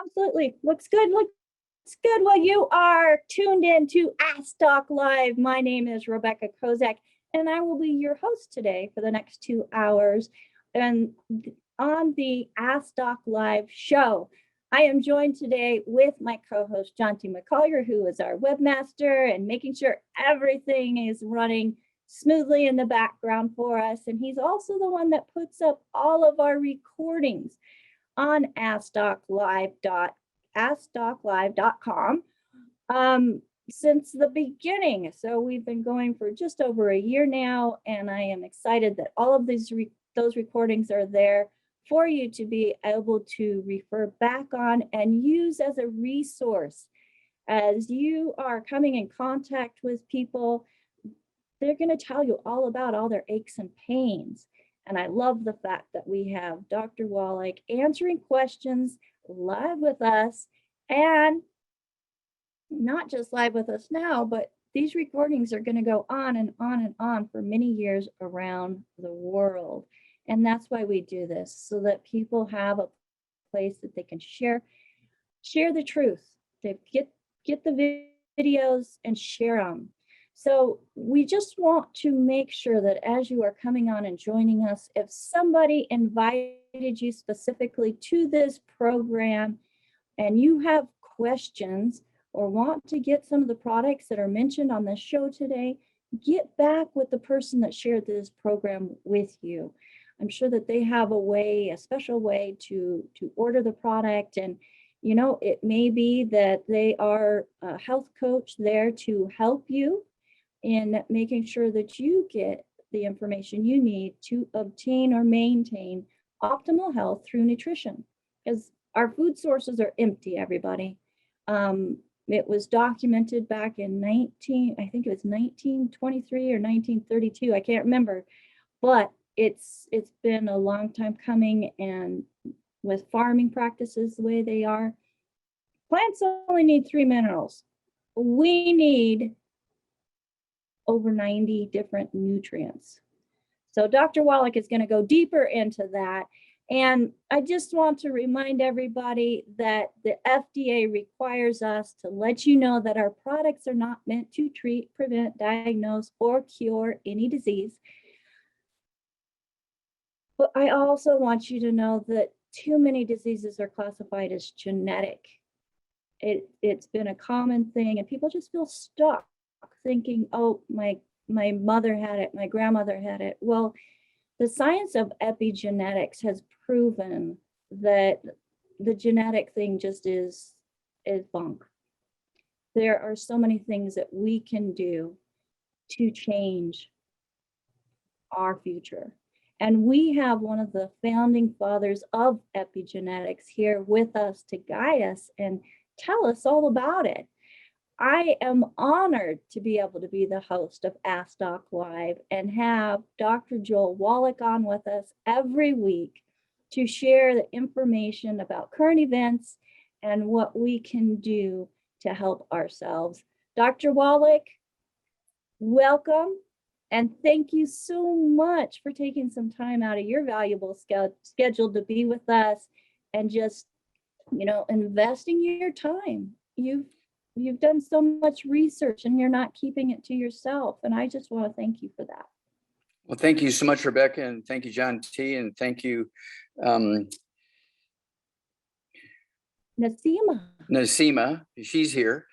Absolutely. Looks good. Looks good. Well, you are tuned in to Ask Doc Live. My name is Rebecca Kozak, and I will be your host today for the next 2 hours. And on the Ask Doc Live show, I am joined today with my co-host, John T. McCollier, who is our webmaster and making sure everything is running smoothly in the background for us. And he's also the one that puts up all of our recordings on askdoclive.com since the beginning. So we've been going for just over a year now, and I am excited that all of those recordings are there for you to be able to refer back on and use as a resource. As you are coming in contact with people, they're going to tell you all about all their aches and pains. And I love the fact that we have Dr. Wallach answering questions live with us, and not just live with us now, but these recordings are going to go on and on and on for many years around the world. And that's why we do this, so that people have a place that they can share the truth. They get the videos and share them. So we just want to make sure that as you are coming on and joining us, if somebody invited you specifically to this program and you have questions or want to get some of the products that are mentioned on this show today, get back with the person that shared this program with you. I'm sure that they have a special way to order the product. And, it may be that they are a health coach there to help you in making sure that you get the information you need to obtain or maintain optimal health through nutrition. Because our food sources are empty, everybody. It was documented back in 1923 or 1932. I can't remember, but it's been a long time coming. And with farming practices the way they are, plants only need 3 minerals. We need over 90 different nutrients. So Dr. Wallach is going to go deeper into that. And I just want to remind everybody that the FDA requires us to let you know that our products are not meant to treat, prevent, diagnose, or cure any disease. But I also want you to know that too many diseases are classified as genetic. It's been a common thing, and people just feel stuck thinking, oh, my mother had it, my grandmother had it. Well, the science of epigenetics has proven that the genetic thing just is bunk. There are so many things that we can do to change our future. And we have one of the founding fathers of epigenetics here with us to guide us and tell us all about it. I am honored to be able to be the host of Ask Doc Live and have Dr. Joel Wallach on with us every week to share the information about current events and what we can do to help ourselves. Dr. Wallach, welcome, and thank you so much for taking some time out of your valuable schedule to be with us and just, investing your time. You've done so much research and you're not keeping it to yourself. And I just want to thank you for that. Well, thank you so much, Rebecca. And thank you, John T. And thank you, Nasima. She's here.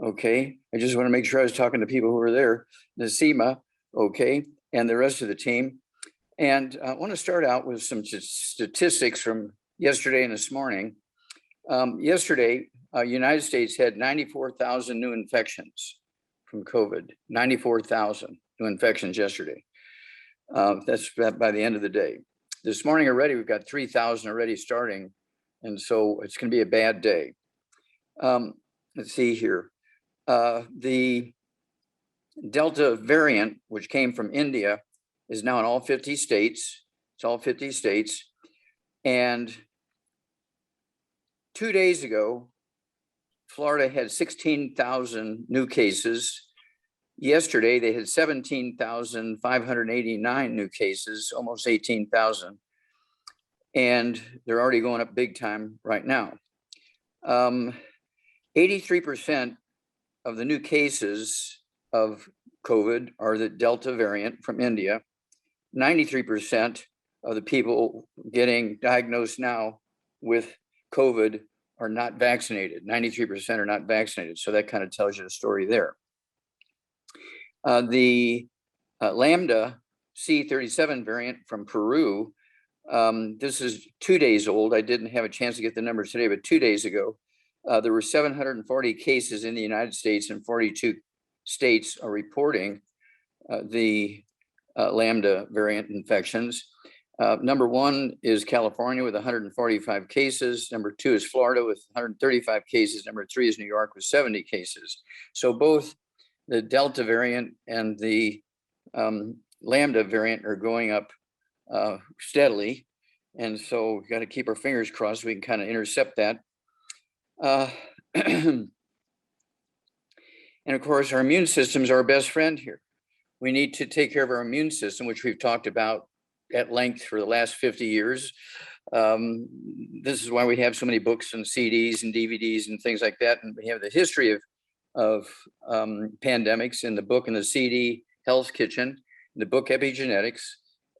Okay. I just want to make sure I was talking to people who were there. Nasima. Okay. And the rest of the team. And I want to start out with some statistics from yesterday and this morning. Yesterday, United States had 94,000 new infections from COVID, 94,000 new infections yesterday. That's by the end of the day. This morning already, we've got 3,000 already starting. And so it's going to be a bad day. Let's see here. The Delta variant, which came from India, is now in all 50 states. It's all 50 states. And 2 days ago, Florida had 16,000 new cases. Yesterday, they had 17,589 new cases, almost 18,000. And they're already going up big time right now. 83% of the new cases of COVID are the Delta variant from India. 93% of the people getting diagnosed now with COVID are not vaccinated. 93% are not vaccinated. So that kind of tells you the story there. The Lambda C37 variant from Peru, this is 2 days old. I didn't have a chance to get the numbers today, but 2 days ago, there were 740 cases in the United States, and 42 states are reporting the Lambda variant infections. Number one is California with 145 cases. Number two is Florida with 135 cases. Number three is New York with 70 cases. So both the Delta variant and the Lambda variant are going up steadily. And so we've got to keep our fingers crossed we can kind of intercept that. And of course, our immune systems are our best friend here. We need to take care of our immune system, which we've talked about at length for the last 50 years. This is why we have so many books and CDs and DVDs and things like that. And we have the history of pandemics in the book and the CD Health Kitchen, the book Epigenetics,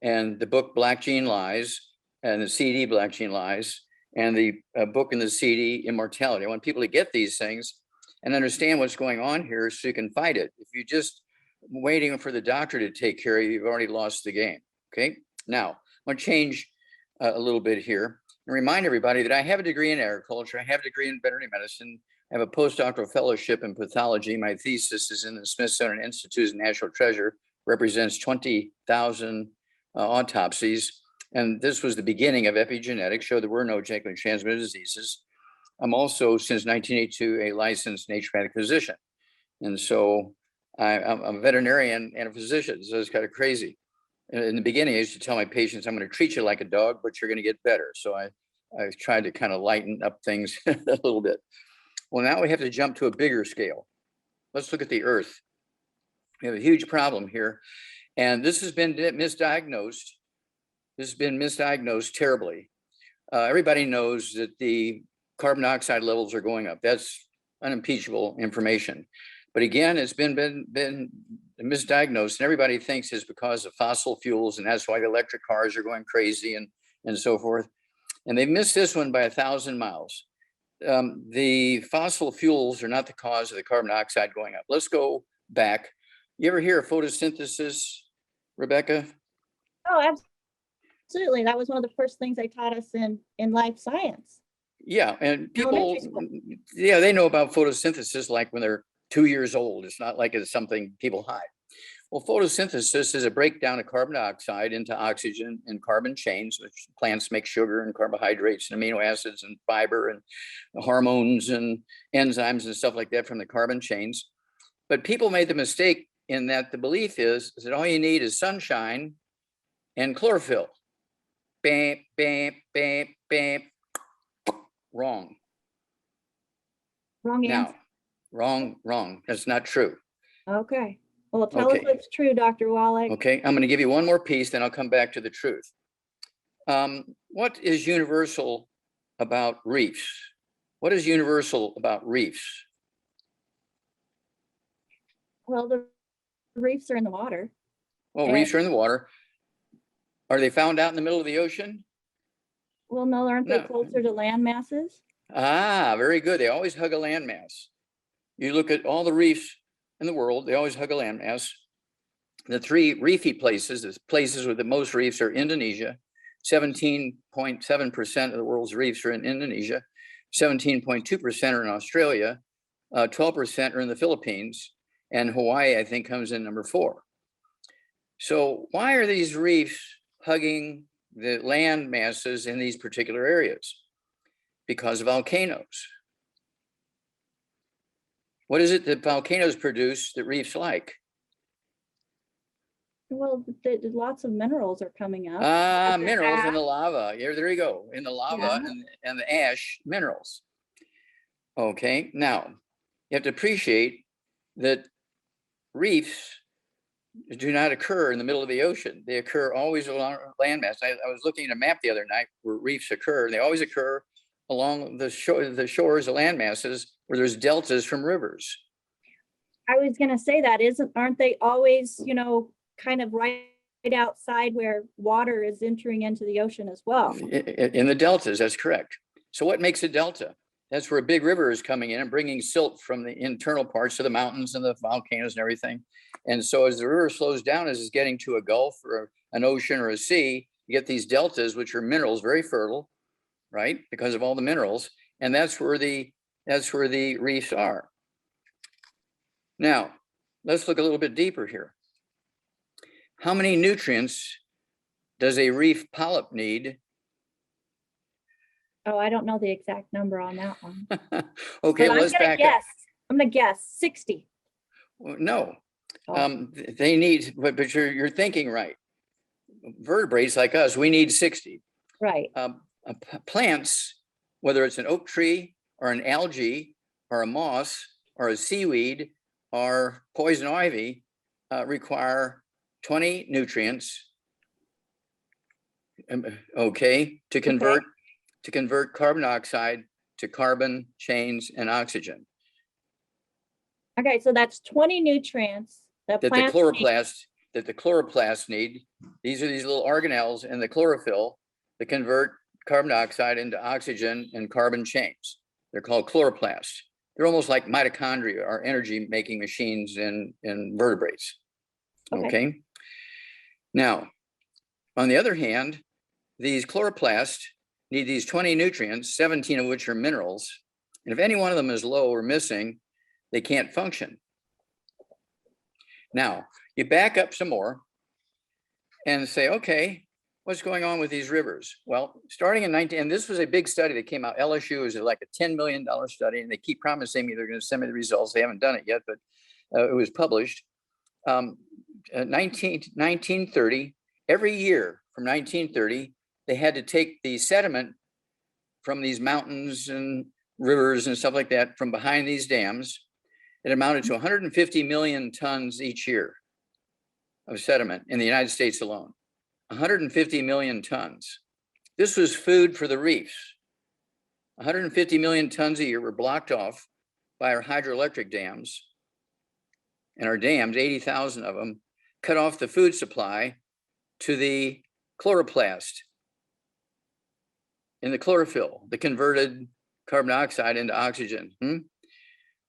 and the book Black Gene Lies, and the CD Black Gene Lies, and the book and the CD Immortality. I want people to get these things and understand what's going on here so you can fight it. If you're just waiting for the doctor to take care of you, you've already lost the game. Okay. Now, I want to change a little bit here and remind everybody that I have a degree in agriculture. I have a degree in veterinary medicine. I have a postdoctoral fellowship in pathology. My thesis is in the Smithsonian Institute's National Treasure, represents 20,000 autopsies. And this was the beginning of epigenetics, showed there were no genetically transmitted diseases. I'm also, since 1982, a licensed naturopathic physician. And so I'm a veterinarian and a physician, so it's kind of crazy. In the beginning, I used to tell my patients, I'm going to treat you like a dog, but you're going to get better. So I tried to kind of lighten up things a little bit. Well, now we have to jump to a bigger scale. Let's look at the Earth. We have a huge problem here. And this has been misdiagnosed. This has been misdiagnosed terribly. Everybody knows that the carbon dioxide levels are going up. That's unimpeachable information. But again, it's been misdiagnosed, and everybody thinks it's because of fossil fuels, and that's why the electric cars are going crazy and so forth. And they missed this one by 1,000 miles. The fossil fuels are not the cause of the carbon dioxide going up. Let's go back. You ever hear of photosynthesis, Rebecca? Oh, absolutely. That was one of the first things they taught us in life science. Yeah, and people, yeah, they know about photosynthesis like when they're 2 years old. It's not like it's something people hide. Well, photosynthesis is a breakdown of carbon dioxide into oxygen and carbon chains, which plants make sugar and carbohydrates and amino acids and fiber and hormones and enzymes and stuff like that from the carbon chains. But people made the mistake in that the belief is that all you need is sunshine and chlorophyll. Bam, bam, bam, bam. Wrong. Wrong answer. Now, wrong. That's not true. Okay. Well, tell us what's true, Dr. Wallach. Okay, I'm going to give you one more piece, then I'll come back to the truth. What is universal about reefs? What is universal about reefs? Well, the reefs are in the water. Well, reefs are in the water. Are they found out in the middle of the ocean? Well, no, aren't they closer to land masses? Ah, very good. They always hug a landmass. You look at all the reefs in the world, they always hug a landmass. The three reefy places, the places with the most reefs are Indonesia. 17.7% of the world's reefs are in Indonesia. 17.2% are in Australia. 12% are in the Philippines. And Hawaii, I think, comes in number 4. So why are these reefs hugging the land masses in these particular areas? Because of volcanoes. What is it that volcanoes produce that reefs like? Well, lots of minerals are coming up. Minerals in the lava. Yeah, there you go. In the lava and the ash, minerals. Okay, now you have to appreciate that reefs do not occur in the middle of the ocean. They occur always along landmass. I was looking at a map the other night where reefs occur. They always occur along the shores, the land masses where there's deltas from rivers. I was gonna say that aren't they always, you know, kind of right outside where water is entering into the ocean as well? In the deltas, that's correct. So what makes a delta? That's where a big river is coming in and bringing silt from the internal parts of the mountains and the volcanoes and everything. And so as the river slows down, as it's getting to a gulf or an ocean or a sea, you get these deltas, which are minerals, very fertile, right? Because of all the minerals. And that's where the reefs are. Now, let's look a little bit deeper here. How many nutrients does a reef polyp need? Oh, I don't know the exact number on that one. Okay, well, let's back up. I'm gonna guess 60. Well, no, Oh, they need, but you're thinking right. Vertebrates like us, we need 60. right. Plants, whether it's an oak tree or an algae or a moss or a seaweed or poison ivy, require 20 nutrients, okay, to convert carbon dioxide to carbon chains and oxygen. Okay, so that's 20 nutrients that That the plants need. chloroplasts need. These are these little organelles in the chlorophyll that convert carbon dioxide into oxygen and carbon chains. They're called chloroplasts. They're almost like mitochondria, or energy making machines in vertebrates. Okay. Now, on the other hand, these chloroplasts need these 20 nutrients, 17 of which are minerals. And if any one of them is low or missing, they can't function. Now, you back up some more and say, okay, what's going on with these rivers? Well, starting in and this was a big study that came out. LSU is like a $10 million study, and they keep promising me they're going to send me the results. They haven't done it yet, but it was published. 1930, every year from 1930, they had to take the sediment from these mountains and rivers and stuff like that from behind these dams. It amounted to 150 million tons each year of sediment in the United States alone. 150 million tons. This was food for the reefs. 150 million tons a year were blocked off by our hydroelectric dams. And our dams, 80,000 of them, cut off the food supply to the chloroplast in the chlorophyll, the converted carbon dioxide into oxygen.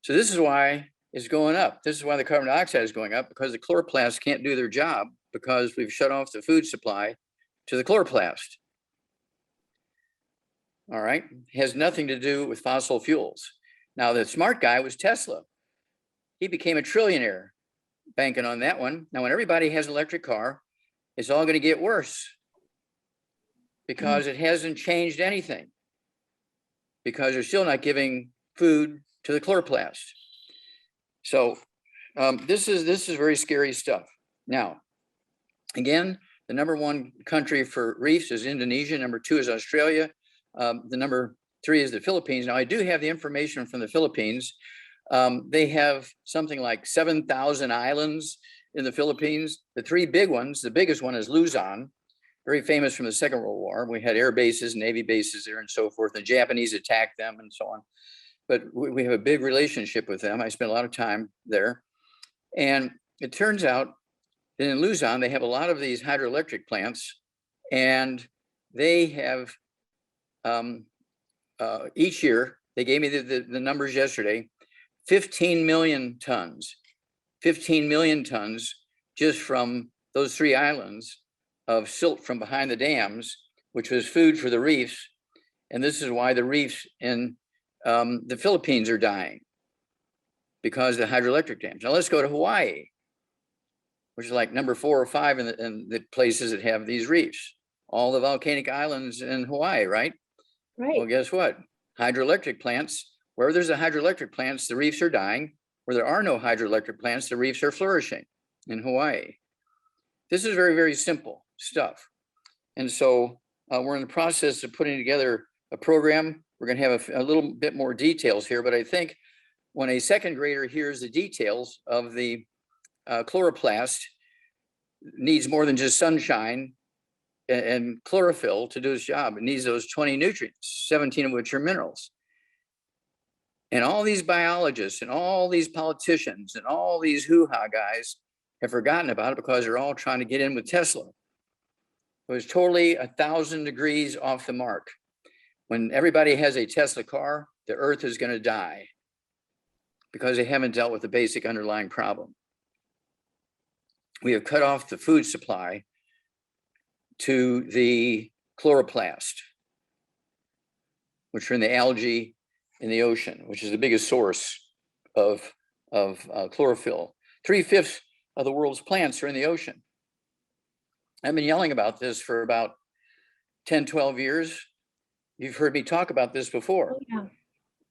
So this is why it's going up. This is why the carbon dioxide is going up, because the chloroplasts can't do their job because we've shut off the food supply to the chloroplast. All right, it has nothing to do with fossil fuels. Now, the smart guy was Tesla. He became a trillionaire banking on that one. Now, when everybody has an electric car, it's all going to get worse because it hasn't changed anything, because they're still not giving food to the chloroplast. So this is very scary stuff. Now, again, the #1 country for reefs is Indonesia. #2 is Australia. The #3 is the Philippines. Now, I do have the information from the Philippines. They have something like 7,000 islands in the Philippines. The 3 big ones, the biggest one is Luzon, very famous from the Second World War. We had air bases, Navy bases there and so forth. The Japanese attacked them and so on. But we have a big relationship with them. I spent a lot of time there. And it turns out that in Luzon, they have a lot of these hydroelectric plants, and they have each year, they gave me the numbers yesterday, 15 million tons, 15 million tons just from those 3 islands of silt from behind the dams, which was food for the reefs. And this is why the reefs in the Philippines are dying, because of the hydroelectric dams. Now let's go to Hawaii, which is like number 4 or 5 in the places that have these reefs. All the volcanic islands in Hawaii, right? Right. Well, guess what? Hydroelectric plants, where there's a hydroelectric plants, the reefs are dying. Where there are no hydroelectric plants, the reefs are flourishing in Hawaii. This is very, very simple stuff. And so we're in the process of putting together a program. We're going to have a little bit more details here, but I think when a second grader hears the details of the chloroplast, needs more than just sunshine and chlorophyll to do its job. It needs those 20 nutrients, 17 of which are minerals. And all these biologists and all these politicians and all these hoo-ha guys have forgotten about it because they're all trying to get in with Tesla. It was totally 1,000 degrees off the mark. When everybody has a Tesla car, the earth is going to die because they haven't dealt with the basic underlying problem. We have cut off the food supply to the chloroplast, which are in the algae in the ocean, which is the biggest source of chlorophyll. 3/5 of the world's plants are in the ocean. I've been yelling about this for about 10, 12 years. You've heard me talk about this before. Oh, yeah.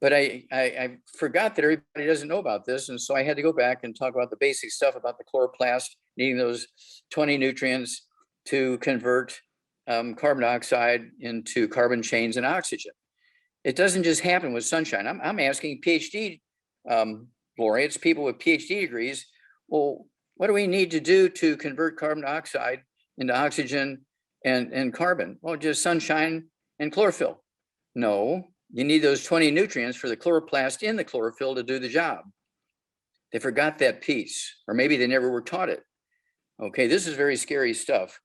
But I forgot that everybody doesn't know about this. And so I had to go back and talk about the basic stuff about the chloroplast, needing those 20 nutrients to convert carbon dioxide into carbon chains and oxygen. It doesn't just happen with sunshine. I'm asking PhD laureates, people with PhD degrees, well, what do we need to do to convert carbon dioxide into oxygen and carbon? Well, just sunshine and chlorophyll. No, you need those 20 nutrients for the chloroplast in the chlorophyll to do the job. They forgot that piece, or maybe they never were taught it. Okay, this is very scary stuff.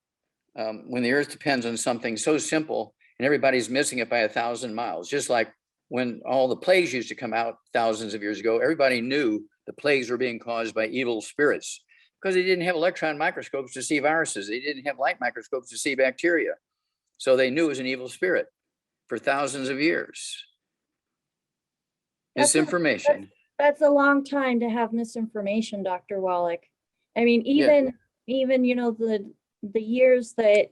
When the earth depends on something so simple and everybody's missing it by 1,000 miles, just like when all the plagues used to come out thousands of years ago, everybody knew the plagues were being caused by evil spirits because they didn't have electron microscopes to see viruses. They didn't have light microscopes to see bacteria. So they knew it was an evil spirit for thousands of years. Misinformation. That's a long time to have misinformation, Dr. Wallach. I mean, even you know, the years that,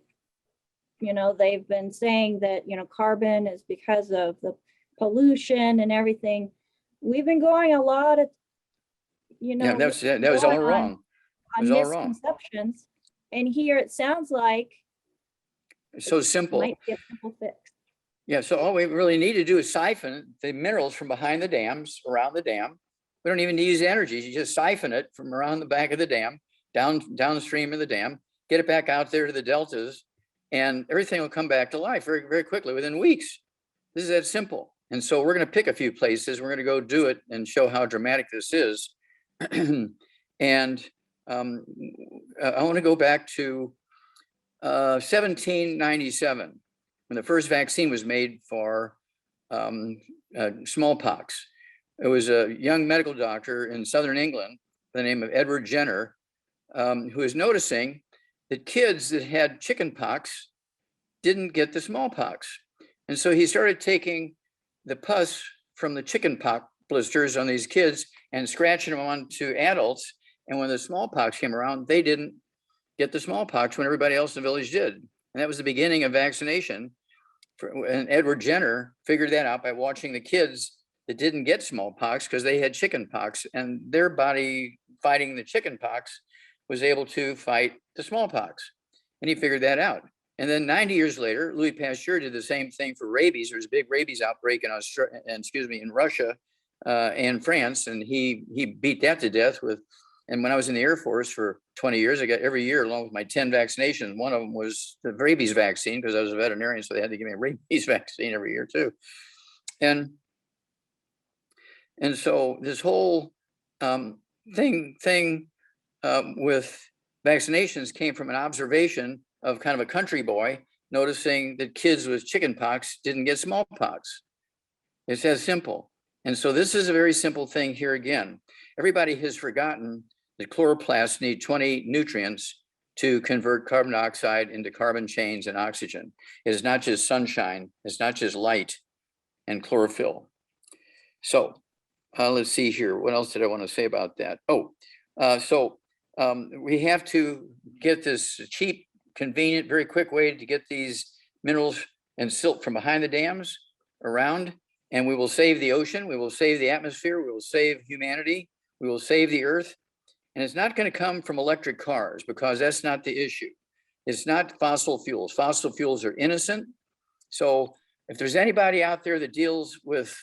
you know, they've been saying that, you know, carbon is because of the pollution and everything. We've been going a lot of, you know, that was all wrong. On misconceptions. And here it sounds like it's so simple. Might be a simple fix. Yeah, so all we really need to do is siphon the minerals from behind the dams, around the dam. We don't even need to use energy. You just siphon it from around the back of the dam, downstream of the dam, get it back out there to the deltas, and everything will come back to life very, very quickly within weeks. This is that simple. And so we're going to pick a few places. We're going to go do it and show how dramatic this is. And I want to go back to 1797, when the first vaccine was made for smallpox. It was a young medical doctor in Southern England by the name of Edward Jenner, who was noticing that kids that had chickenpox didn't get the smallpox. And so he started taking the pus from the chickenpox blisters on these kids and scratching them onto adults. And when the smallpox came around, they didn't get the smallpox when everybody else in the village did. And that was the beginning of vaccination. And Edward Jenner figured that out by watching the kids that didn't get smallpox because they had chickenpox, and their body fighting the chickenpox was able to fight the smallpox. And he figured that out. And then 90 years later, Louis Pasteur did the same thing for rabies. There was a big rabies outbreak in in Russia and France, and he beat that to death with. And when I was in the Air Force for 20 years, I got every year, along with my 10 vaccinations, one of them was the rabies vaccine because I was a veterinarian, so they had to give me a rabies vaccine every year too. And so this whole thing with vaccinations came from an observation of kind of a country boy noticing that kids with chickenpox didn't get smallpox. It's as simple. And so this is a very simple thing here again. Everybody has forgotten that chloroplasts need 20 nutrients to convert carbon dioxide into carbon chains and oxygen. It's not just sunshine, it's not just light and chlorophyll. So let's see here. What else did I want to say about that? We have to get this cheap, convenient, very quick way to get these minerals and silt from behind the dams around, and we will save the ocean, we will save the atmosphere, we will save humanity, we will save the earth. And it's not going to come from electric cars because that's not the issue. It's not fossil fuels. Fossil fuels are innocent. So if there's anybody out there that deals with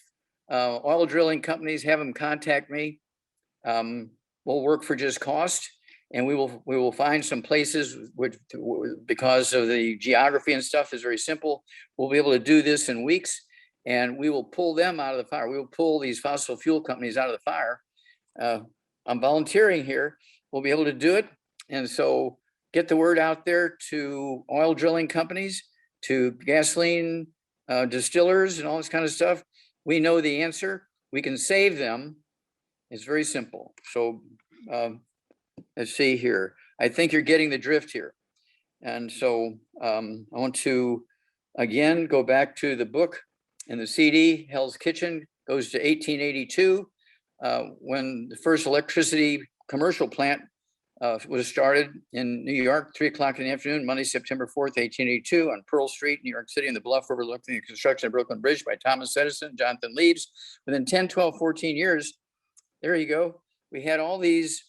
oil drilling companies, have them contact me. We'll work for just cost. And we will find some places which, because of the geography and stuff, is very simple. We'll be able to do this in weeks, and we will pull them out of the fire. We will pull these fossil fuel companies out of the fire. I'm volunteering here. We'll be able to do it. And so get the word out there to oil drilling companies, to gasoline distillers and all this kind of stuff. We know the answer. We can save them. It's very simple. So let's see here. I think you're getting the drift here. And so I want to, again, go back to the book and the CD. Hell's Kitchen goes to 1882, when the first electricity commercial plant was started in New York, 3 o'clock in the afternoon, Monday, September 4th, 1882, on Pearl Street, New York City, in the bluff overlooking the construction of Brooklyn Bridge by Thomas Edison, Jonathan Leaves. Within 10, 12, 14 years, there you go. We had all these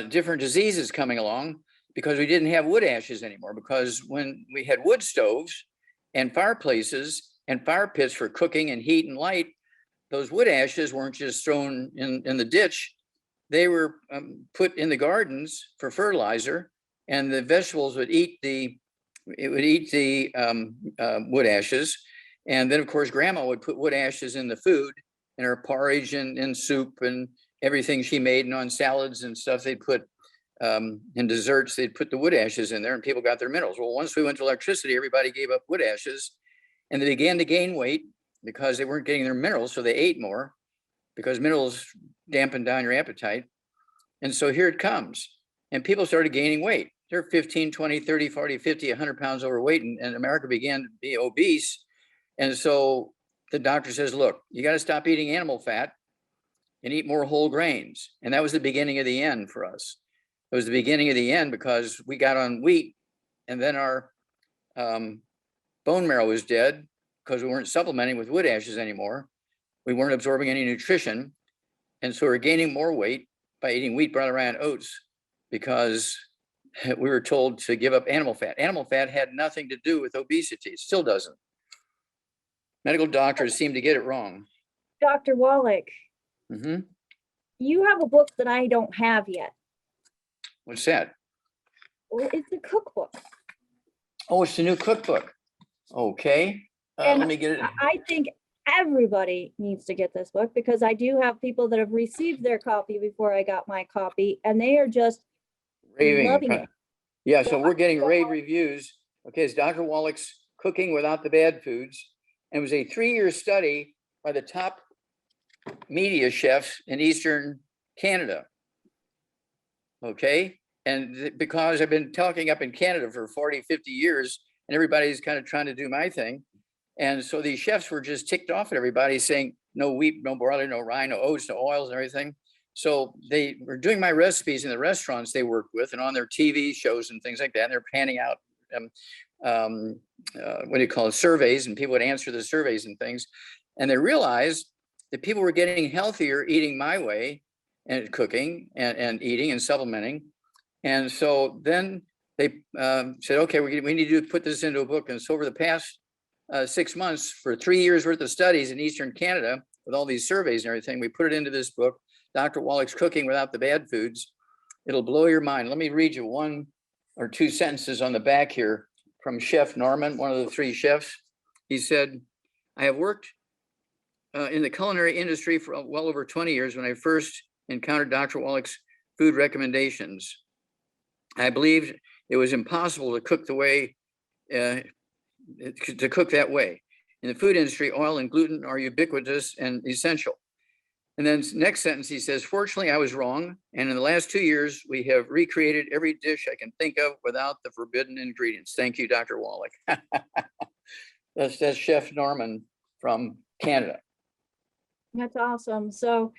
different diseases coming along because we didn't have wood ashes anymore. Because when we had wood stoves and fireplaces and fire pits for cooking and heat and light, those wood ashes weren't just thrown in the ditch. They were put in the gardens for fertilizer, and the vegetables would eat the wood ashes. And then, of course, grandma would put wood ashes in the food, in her porridge and in soup and everything she made, and on salads and stuff. They'd put in desserts, they'd put the wood ashes in there, and people got their minerals. Well, once we went to electricity, everybody gave up wood ashes, and they began to gain weight because they weren't getting their minerals. So they ate more, because minerals dampen down your appetite. And so here it comes. And people started gaining weight. They're 15, 20, 30, 40, 50, 100 pounds overweight. And America began to be obese. And so the doctor says, look, you got to stop eating animal fat and eat more whole grains. And that was the beginning of the end for us. It was the beginning of the end because we got on wheat, and then our bone marrow was dead because we weren't supplementing with wood ashes anymore. We weren't absorbing any nutrition. And so we're gaining more weight by eating wheat, brown rye, and oats, because we were told to give up animal fat. Animal fat had nothing to do with obesity. It still doesn't. Medical doctors seem to get it wrong. Dr. Wallach, Mm-hmm. you have a book that I don't have yet. What's that? Well, it's a cookbook. Oh, it's a new cookbook. Okay. And let me get it. I think everybody needs to get this book, because I do have people that have received their copy before I got my copy, and they are just Raving. loving it. Yeah, so we're getting rave reviews. Okay, it's Dr. Wallach's Cooking Without the Bad Foods. And it was a 3-year study by the top media chefs in Eastern Canada. Okay, and because I've been talking up in Canada for 40, 50 years, and everybody's kind of trying to do my thing. And so these chefs were just ticked off at everybody, saying no wheat, no barley, no rye, no oats, no oils, and everything. So they were doing my recipes in the restaurants they worked with and on their TV shows and things like that. And they're panning out, what do you call it, surveys, and people would answer the surveys and things. And they realized that people were getting healthier eating my way, and cooking and eating and supplementing. And so then they said, okay, we need to put this into a book. And so over the past 6 months, for 3 years worth of studies in Eastern Canada, with all these surveys and everything, we put it into this book, Dr. Wallach's Cooking Without the Bad Foods. It'll blow your mind. Let me read you 1 or 2 sentences on the back here from Chef Norman, one of the 3 chefs. He said, I have worked in the culinary industry for well over 20 years when I first encountered Dr. Wallach's food recommendations. I believed it was impossible to cook the way, to cook that way. In the food industry, oil and gluten are ubiquitous and essential. And then next sentence, he says, fortunately, I was wrong. And in the last 2 years, we have recreated every dish I can think of without the forbidden ingredients. Thank you, Dr. Wallach. That's Chef Norman from Canada. That's awesome. So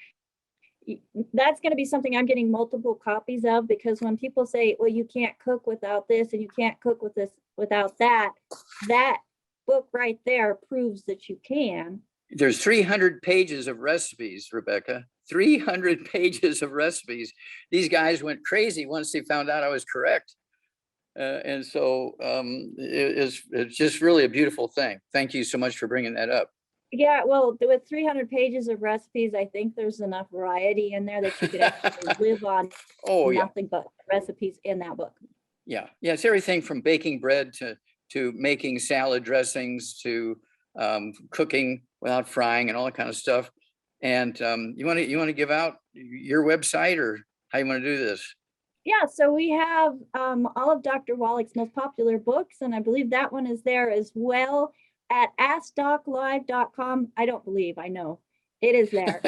that's going to be something I'm getting multiple copies of, because when people say, well, you can't cook without this and you can't cook with this without that, that book right there proves that you can. There's 300 pages of recipes, Rebecca, 300 pages of recipes. These guys went crazy once they found out I was correct. And so it's just really a beautiful thing. Thank you so much for bringing that up. Yeah, well, with 300 pages of recipes, I think there's enough variety in there that you could actually live on Oh, yeah. nothing but recipes in that book. Yeah. Yeah. It's everything from baking bread to making salad dressings to cooking without frying and all that kind of stuff. And you want to give out your website or how you want to do this? Yeah, so we have all of Dr. Wallach's most popular books, and I believe that one is there as well at askdoclive.com. I don't believe, I know it is there.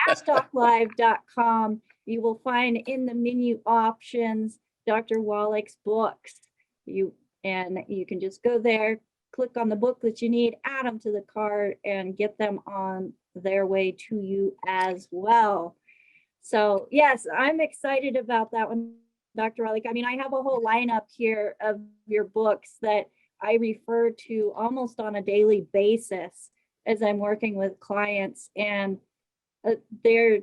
askdoclive.com. You will find in the menu options Dr. Wallach's books. You can just go there, click on the book that you need, add them to the cart, and get them on their way to you as well. So yes, I'm excited about that one, Dr. Wallach. I mean, I have a whole lineup here of your books that I refer to almost on a daily basis as I'm working with clients, and they're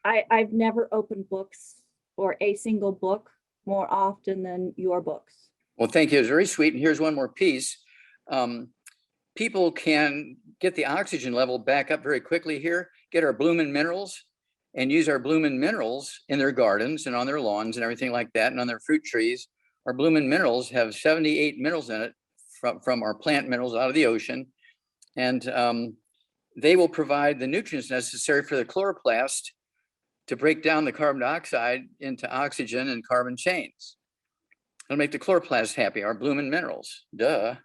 I've never opened books or a single book more often than your books. Well, thank you. It's very sweet. And here's one more piece. People can get the oxygen level back up very quickly here, get our Bloomin' Minerals and use our Bloomin' Minerals in their gardens and on their lawns and everything like that, and on their fruit trees. Our Bloomin' Minerals have 78 minerals in it from our plant minerals out of the ocean. And they will provide the nutrients necessary for the chloroplast to break down the carbon dioxide into oxygen and carbon chains. It'll make the chloroplast happy, our Bloomin' Minerals, duh.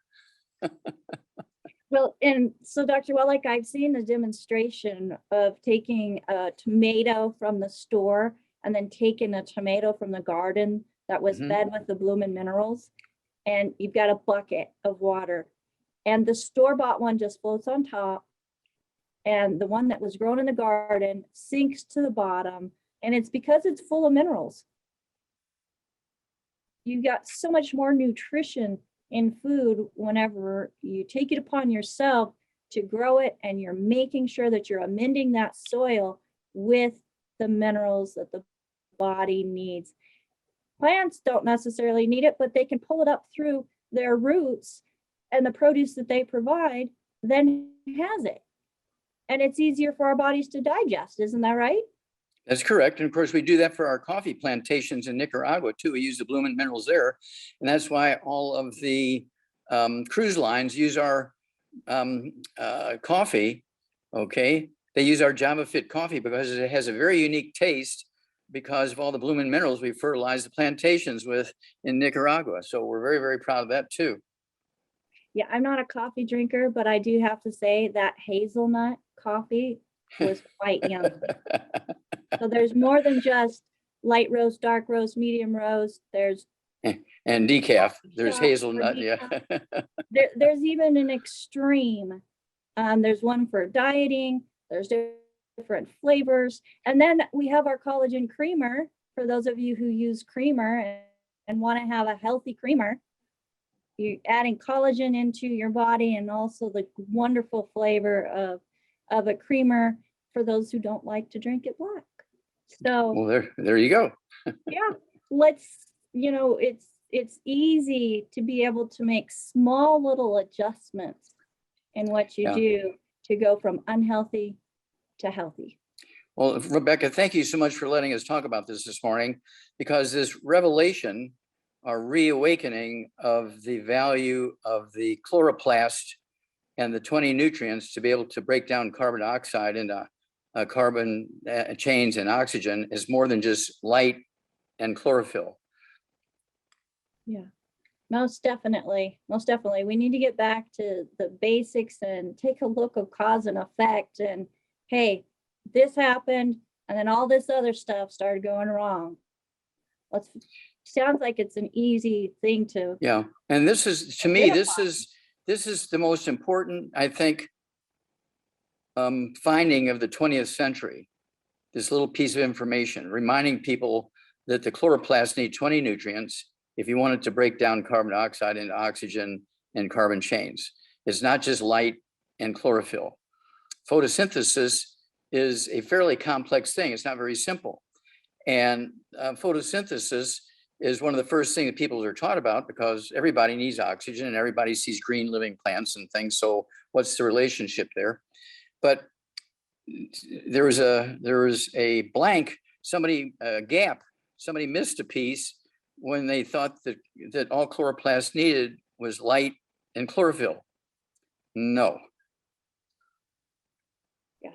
Well, and so Dr. Wallach, I've seen a demonstration of taking a tomato from the store and then taking a tomato from the garden that was fed with the Bloomin' Minerals. And you've got a bucket of water. And the store-bought one just floats on top. And the one that was grown in the garden sinks to the bottom. And it's because it's full of minerals. You've got so much more nutrition in food whenever you take it upon yourself to grow it, and you're making sure that you're amending that soil with the minerals that the body needs. Plants don't necessarily need it, but they can pull it up through their roots, and the produce that they provide then has it. And it's easier for our bodies to digest, isn't that right? That's correct. And of course, we do that for our coffee plantations in Nicaragua too. We use the Bloomin' Minerals there. And that's why all of the cruise lines use our coffee, okay? They use our Java Fit coffee because it has a very unique taste because of all the Bloomin' Minerals we fertilize the plantations with in Nicaragua. So we're very, very proud of that too. Yeah, I'm not a coffee drinker, but I do have to say that hazelnut coffee was quite yummy. So there's more than just light roast, dark roast, medium roast. There's and decaf. There's hazelnut. Yeah. There's even an extreme. There's one for dieting. There's different flavors, and then we have our collagen creamer for those of you who use creamer and want to have a healthy creamer. You're adding collagen into your body, and also the wonderful flavor of a creamer for those who don't like to drink it black. So well, there you go. Yeah, it's easy to be able to make small little adjustments in what you do to go from unhealthy to healthy. Well, Rebecca, thank you so much for letting us talk about this morning, because this revelation or reawakening of the value of the chloroplast and the 20 nutrients to be able to break down carbon dioxide into carbon chains and oxygen is more than just light and chlorophyll. Yeah, most definitely. Most definitely. We need to get back to the basics and take a look of cause and effect. And hey, this happened, and then all this other stuff started going wrong. Sounds like it's an easy thing to. Yeah, and this is, to me, this is the most important, I think, finding of the 20th century. This little piece of information reminding people that the chloroplasts need 20 nutrients if you want it to break down carbon dioxide into oxygen and carbon chains. It's not just light and chlorophyll. Photosynthesis is a fairly complex thing. It's not very simple. And photosynthesis is one of the first things that people are taught about, because everybody needs oxygen and everybody sees green living plants and things. So what's the relationship there? But there was a blank, a gap. Somebody missed a piece when they thought that all chloroplasts needed was light and chlorophyll. No. Yeah,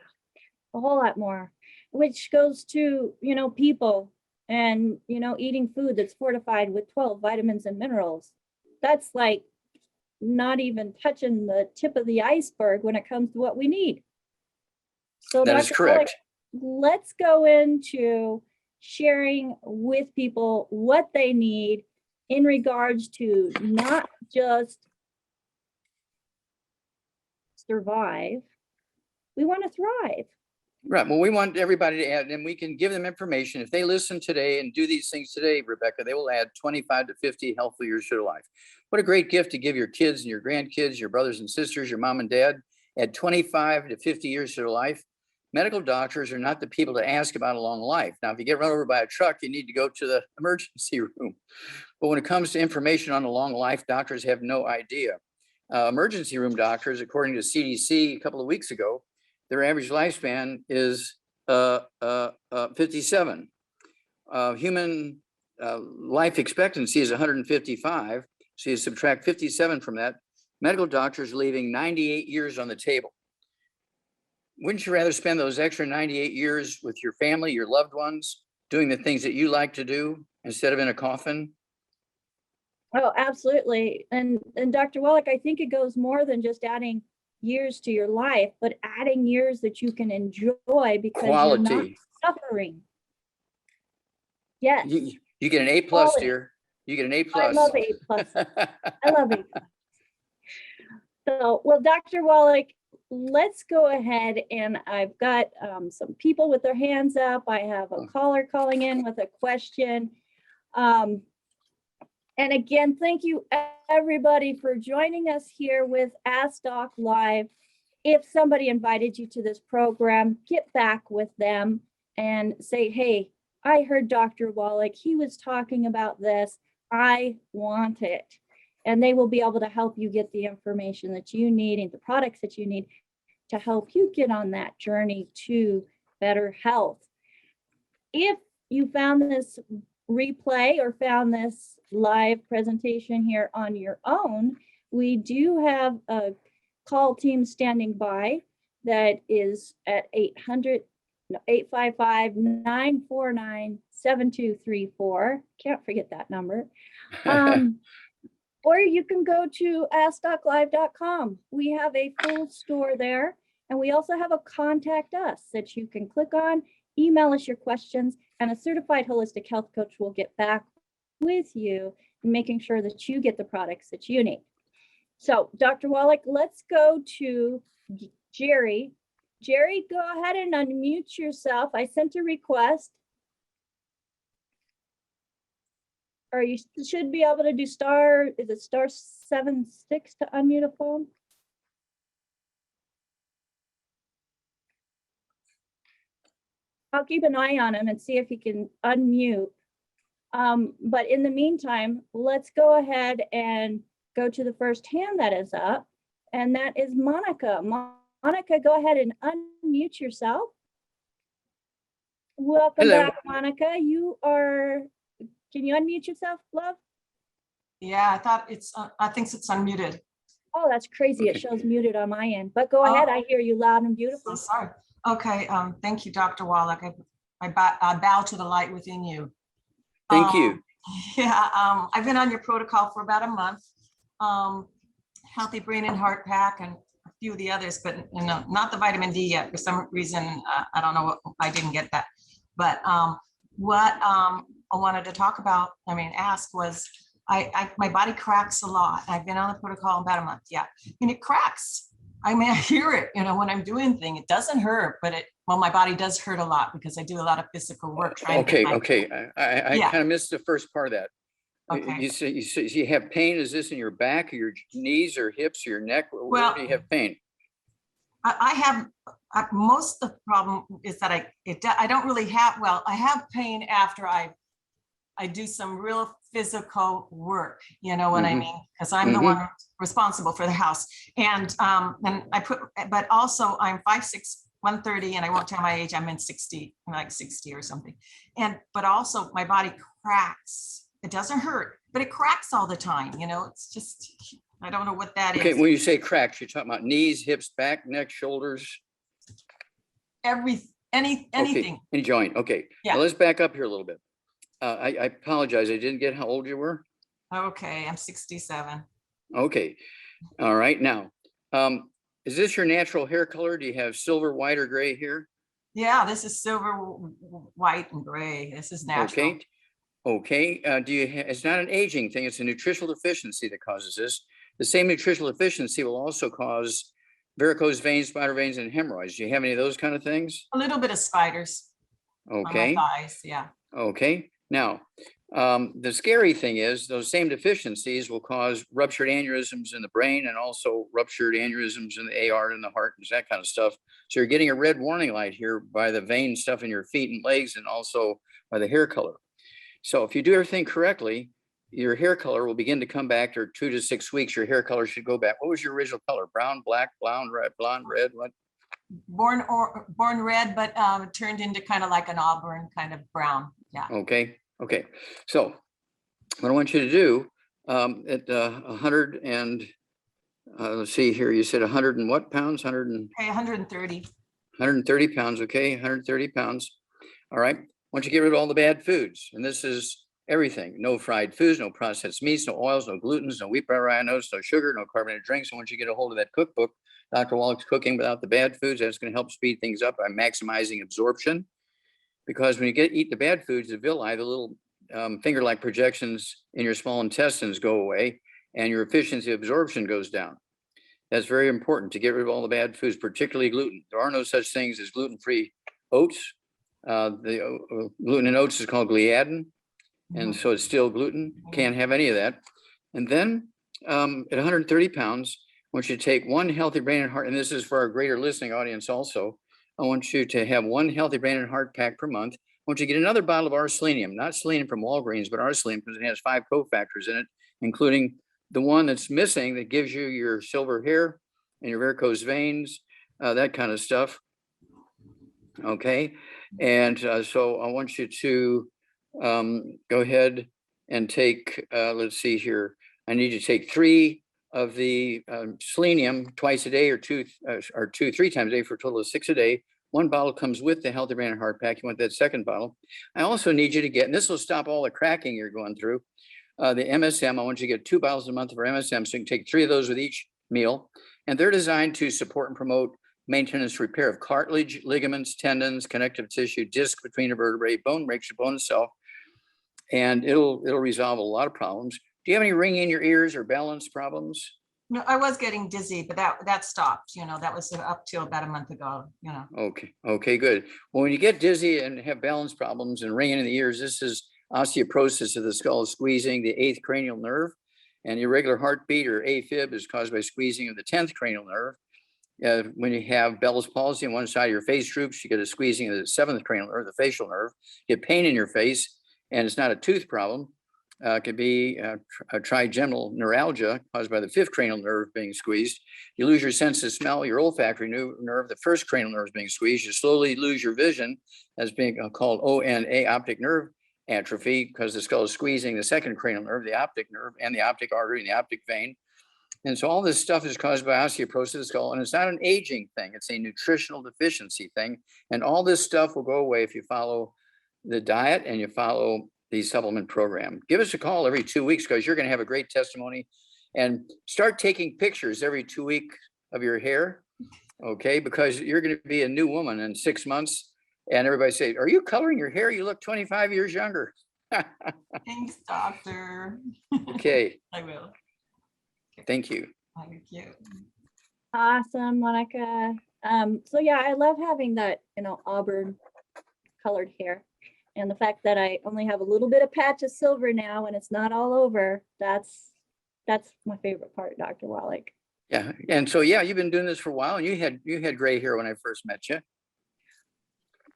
a whole lot more, which goes to, people and, eating food that's fortified with 12 vitamins and minerals. That's like not even touching the tip of the iceberg when it comes to what we need. So that is correct. Wallach, let's go into sharing with people what they need in regards to not just survive, we want to thrive. Right. Well, we want everybody to add, and we can give them information. If they listen today and do these things today, Rebecca, they will add 25 to 50 healthful years to their life. What a great gift to give your kids and your grandkids, your brothers and sisters, your mom and dad. Add 25 to 50 years to their life. Medical doctors are not the people to ask about a long life. Now, if you get run over by a truck, you need to go to the emergency room. But when it comes to information on a long life, doctors have no idea. Emergency room doctors, according to CDC a couple of weeks ago, their average lifespan is 57. Human life expectancy is 155. So you subtract 57 from that. Medical doctors leaving 98 years on the table. Wouldn't you rather spend those extra 98 years with your family, your loved ones, doing the things that you like to do instead of in a coffin? Oh, absolutely. And Dr. Wallach, I think it goes more than just adding years to your life, but adding years that you can enjoy because quality. You're not suffering. Yes. You get an A+, quality. Dear. You get an A+. I love A+. I love A+. So, well, Dr. Wallach, let's go ahead, and I've got some people with their hands up. I have a caller calling in with a question. And again, thank you everybody for joining us here with Ask Doc Live. If somebody invited you to this program, get back with them and say, hey, I heard Dr. Wallach, he was talking about this, I want it. And they will be able to help you get the information that you need and the products that you need to help you get on that journey to better health. If you found this replay or found this live presentation here on your own, we do have a call team standing by that is at 855-949-7234. Can't forget that number. Or you can go to AskDocLive.com. We have a full store there, and we also have a contact us that you can click on, email us your questions, and a certified holistic health coach will get back with you in making sure that you get the products that you need. So, Dr. Wallach, let's go to Jerry. Jerry, go ahead and unmute yourself. I sent a request. Or you should be able to do star, is it star 76 to unmute a phone? I'll keep an eye on him and see if he can unmute. But in the meantime, let's go ahead and go to the first hand that is up, and that is Monica. Monica, go ahead and unmute yourself. Welcome back, Monica. Can you unmute yourself, love? Yeah, I think it's unmuted. Oh, that's crazy. It shows muted on my end, but go ahead. I hear you loud and beautiful. So sorry. Okay. Thank you, Dr. Wallach. I bow to the light within you. Thank you. Yeah. I've been on your protocol for about a month. Healthy Brain and Heart Pack and a few of the others, but not the vitamin D yet. For some reason, I don't know what, I didn't get that. But what I wanted to talk about, ask was, my body cracks a lot. I've been on the protocol about a month, yeah, and it cracks. I hear it, when I'm doing things. It doesn't hurt, but my body does hurt a lot because I do a lot of physical work. Okay. I kind of missed the first part of that. Okay. You say you have pain. Is this in your back or your knees or hips or your neck? Where do you have pain? I have most of the problem is that I don't really have, I have pain after I I do some real physical work, you know what I Mhm. mean? Because I'm the Mhm. one responsible for the house. And but also I'm 5'6", 130, and I won't tell my age, I'm in 60, I'm like 60 or something. But also my body cracks. It doesn't hurt, but it cracks all the time, you know, it's just, I don't know what that Okay, is. when you say cracks, you're talking about knees, hips, back, neck, shoulders. Anything. Okay, any joint. Okay, Yeah. now let's back up here a little bit. I apologize. I didn't get how old you were. Okay, I'm 67. Okay, all right. Now, is this your natural hair color? Do you have silver, white, or gray hair? Yeah, this is silver, white, and gray. This is natural. Okay. Okay. It's not an aging thing. It's a nutritional deficiency that causes this. The same nutritional deficiency will also cause varicose veins, spider veins, and hemorrhoids. Do you have any of those kind of things? A little bit of spiders on my Okay. thighs, yeah. Okay. Now, the scary thing is those same deficiencies will cause ruptured aneurysms in the brain and also ruptured aneurysms in the AR and the heart and that kind of stuff. So you're getting a red warning light here by the vein stuff in your feet and legs and also by the hair color. So if you do everything correctly, your hair color will begin to come back after 2 to 6 weeks. Your hair color should go back. What was your original color? Brown, black, blonde, red, what? Born red, but turned into kind of like an auburn kind of brown, yeah. Okay. Okay. So what I want you to do at 100 and let's see here, you said 100 and what pounds? 100 and Okay, 130. 130 pounds. Okay. 130 pounds. All right. Once you get rid of all the bad foods, and this is everything, no fried foods, no processed meats, no oils, no glutens, no wheat bran oats, no sugar, no carbonated drinks. And once you get a hold of that cookbook, Dr. Wallach's Cooking Without the Bad Foods, that's going to help speed things up by maximizing absorption. Because when you eat the bad foods, the villi, the little finger-like projections in your small intestines go away, and your efficiency of absorption goes down. That's very important to get rid of all the bad foods, particularly gluten. There are no such things as gluten-free oats. The gluten in oats is called gliadin, and so it's still gluten. Can't have any of that. And then at 130 pounds, I want you to take one healthy brain and heart, and this is for our greater listening audience also. I want you to have one healthy brain and heart pack per month. I want you to get another bottle of selenium, not selenium from Walgreens, but selenium because it has 5 cofactors in it, including the one that's missing that gives you your silver hair and your varicose veins, that kind of stuff. Okay. And so I want you to go ahead and take, let's see here. I need you to take 3 of the selenium twice a day or 3 times a day for a total of 6 a day. 1 bottle comes with the Healthy Brain and Heart Pack. You want that second bottle. I also need you to get, and this will stop all the cracking you're going through, the MSM. I want you to get 2 bottles a month of our MSM. So you can take 3 of those with each meal. And they're designed to support and promote maintenance, repair of cartilage, ligaments, tendons, connective tissue, disc between the vertebrae, bone breaks your bone itself. And it'll resolve a lot of problems. Do you have any ringing in your ears or balance problems? No, I was getting dizzy, but that stopped, you know, that was up till about a month ago, you know. Okay, good. Well, when you get dizzy and have balance problems and ringing in the ears, this is osteoporosis of the skull, squeezing the 8th cranial nerve, and irregular heartbeat or AFib is caused by squeezing of the 10th cranial nerve. When you have Bell's palsy on one side of your face droops, you get a squeezing of the 7th cranial nerve, the facial nerve. You get pain in your face, and it's not a tooth problem. It could be a trigeminal neuralgia caused by the 5th cranial nerve being squeezed. You lose your sense of smell, your olfactory nerve, the 1st cranial nerve is being squeezed. You slowly lose your vision as being called ONA, optic nerve atrophy, because the skull is squeezing the 2nd cranial nerve, the optic nerve, and the optic artery and the optic vein. And so all this stuff is caused by osteoporosis of the skull, and it's not an aging thing. It's a nutritional deficiency thing. And all this stuff will go away if you follow the diet and you follow the supplement program. Give us a call every 2 weeks because you're going to have a great testimony, and start taking pictures every 2 weeks of your hair. Okay. Because you're going to be a new woman in 6 months. And everybody say, are you coloring your hair? You look 25 years younger. Thanks, doctor. Okay. I will. Thank you. Thank you. Awesome, Monica. So yeah, I love having that, auburn colored hair. And the fact that I only have a little bit of patch of silver now and it's not all over, that's my favorite part, Dr. Wallach. Yeah. And so, yeah, you've been doing this for a while, and you had gray hair when I first met you.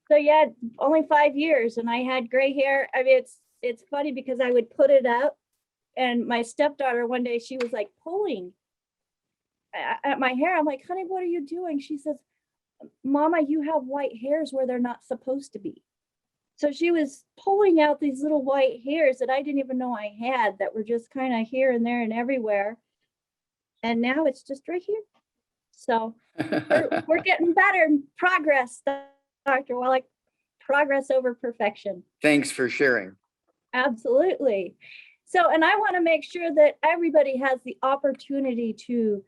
So yeah, only 5 years and I had gray hair. I mean, it's funny because I would put it up, and my stepdaughter one day, she was like pulling at my hair. I'm like, honey, what are you doing? She says, Mama, you have white hairs where they're not supposed to be. So she was pulling out these little white hairs that I didn't even know I had, that were just kind of here and there and everywhere. And now it's just right here. So we're getting better. Progress, Dr. Wallach. Progress over perfection. Thanks for sharing. Absolutely. So, and I want to make sure that everybody has the opportunity to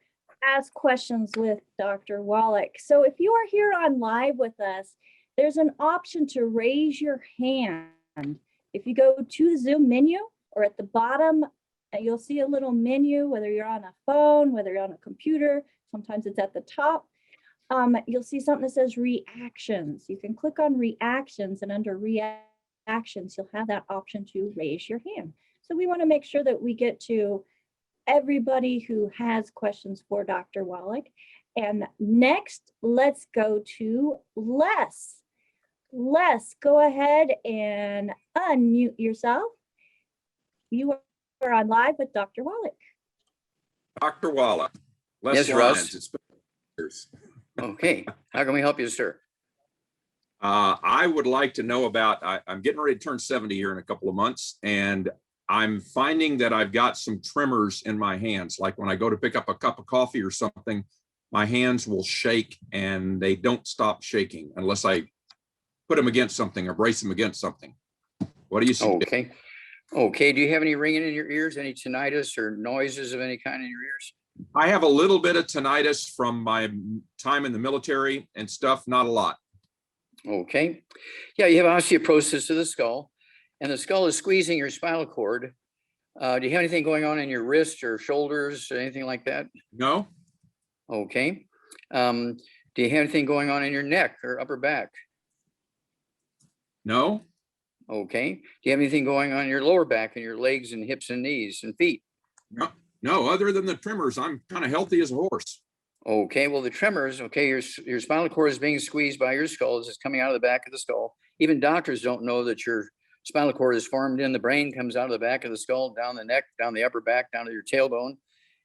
ask questions with Dr. Wallach. So if you are here on live with us, there's an option to raise your hand. If you go to the Zoom menu, or at the bottom, you'll see a little menu, whether you're on a phone, whether you're on a computer, sometimes it's at the top. You'll see something that says reactions. You can click on reactions, and under reactions, you'll have that option to raise your hand. So we want to make sure that we get to everybody who has questions for Dr. Wallach. And next, let's go to Les. Les, go ahead and unmute yourself. You are on live with Dr. Wallach. Dr. Wallach. Yes, Lyons, Russ. it's been years. Okay, how can we help you, sir? I would like to know about, I'm getting ready to turn 70 here in a couple of months, and I'm finding that I've got some tremors in my hands. Like when I go to pick up a cup of coffee or something, my hands will shake and they don't stop shaking unless I put them against something or brace them against something. What do you see? Okay. Okay, do you have any ringing in your ears, any tinnitus or noises of any kind in your ears? I have a little bit of tinnitus from my time in the military and stuff, not a lot. Okay. Yeah, you have osteoporosis of the skull, and the skull is squeezing your spinal cord. Do you have anything going on in your wrist or shoulders or anything like that? No? Okay. Do you have anything going on in your neck or upper back? No? Okay. Do you have anything going on in your lower back and your legs and hips and knees and feet? No, no, other than the tremors, I'm kind of healthy as a horse. Okay, well, the tremors, okay, your spinal cord is being squeezed by your skull. It's coming out of the back of the skull. Even doctors don't know that your spinal cord is formed in the brain, comes out of the back of the skull, down the neck, down the upper back, down to your tailbone.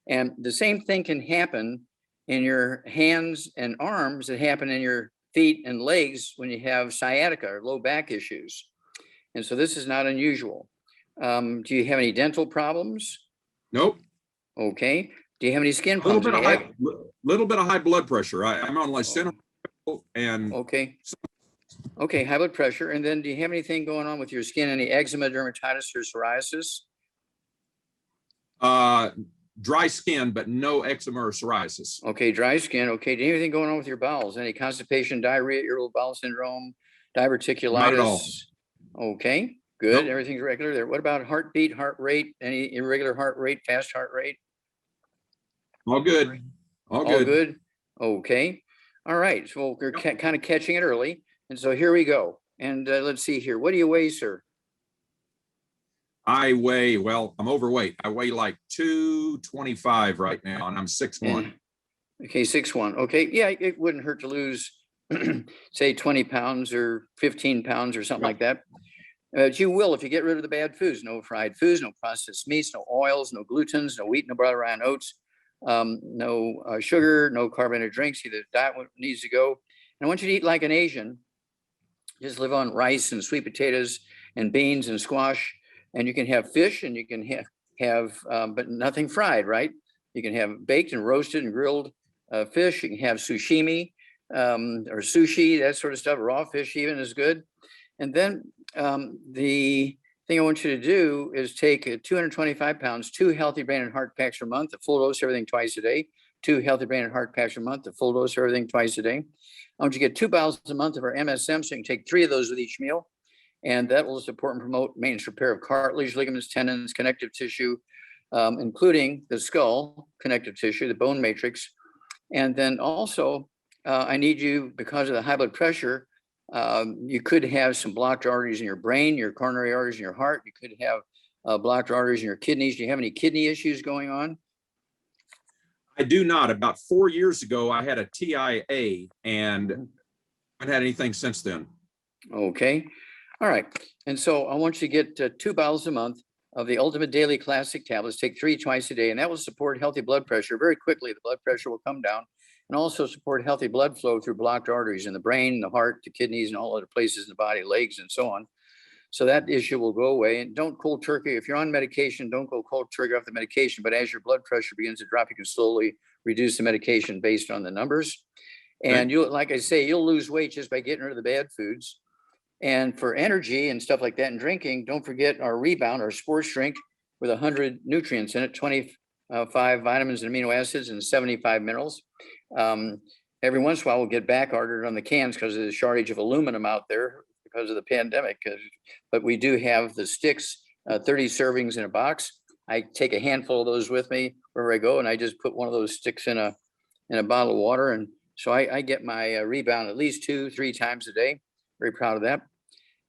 And the same thing can happen in your hands and arms that happen in your feet and legs when you have sciatica or low back issues. And so this is not unusual. Do you have any dental problems? Nope. Okay. Do you have any skin A little problems? bit of high blood pressure. I'm on lisinopril and Okay. Okay, high blood pressure. And then do you have anything going on with your skin? Any eczema, dermatitis, or psoriasis? dry skin, but no eczema or psoriasis. Okay, dry skin. Okay, do you have anything going on with your bowels? Any constipation, diarrhea, irritable bowel syndrome, diverticulitis? Not at all. Okay, good. Nope. Everything's regular there. What about heartbeat, heart rate? Any irregular heart rate, fast heart rate? All good. All All good. good. Okay. All right. So we're kind of catching it early. And so here we go. And let's see here. What do you weigh, sir? I weigh, well, I'm overweight. I weigh like 225 right now, and I'm 6'1". Okay, 6'1". Okay. Yeah, it wouldn't hurt to lose, say, 20 pounds or 15 pounds or something like that. You will if you get rid of the bad foods. No fried foods, no processed meats, no oils, no glutens, no wheat, no butter, rye, and oats, no sugar, no carbonated drinks. Either diet needs to go. And I want you to eat like an Asian. Just live on rice and sweet potatoes and beans and squash. And you can have fish and you can have but nothing fried, right? You can have baked and roasted and grilled fish. You can have sashimi or sushi, that sort of stuff. Raw fish even is good. And then the thing I want you to do is take 225 pounds, 2 healthy brain and heart packs per month, a full dose, everything twice a day. 2 healthy brain and heart packs a month, a full dose, everything twice a day. I want you to get 2 bottles a month of our MSM, so you can take 3 of those with each meal. And that will support and promote maintenance repair of cartilage, ligaments, tendons, connective tissue, including the skull connective tissue, the bone matrix. And then also, I need you, because of the high blood pressure, you could have some blocked arteries in your brain, your coronary arteries in your heart. You could have blocked arteries in your kidneys. Do you have any kidney issues going on? I do not. About 4 years ago, I had a TIA and I haven't had anything since then. Okay. All right. And so I want you to get 2 bottles a month of the Ultimate Daily Classic tablets. Take 3 twice a day, and that will support healthy blood pressure very quickly. The blood pressure will come down and also support healthy blood flow through blocked arteries in the brain, the heart, the kidneys, and all other places in the body, legs, and so on. So that issue will go away. And don't cold turkey. If you're on medication, don't go cold turkey off the medication. But as your blood pressure begins to drop, you can slowly reduce the medication based on the numbers. And you'll, like I say, you'll lose weight just by getting rid of the bad foods. And for energy and stuff like that and drinking, don't forget our Rebound, our sports drink with 100 nutrients in it, 25 vitamins and amino acids and 75 minerals. Every once in a while, we'll get back ordered on the cans because of the shortage of aluminum out there because of the pandemic. But we do have the sticks, 30 servings in a box. I take a handful of those with me wherever I go, and I just put one of those sticks in a bottle of water. And so I get my Rebound at least 2-3 times a day. Very proud of that.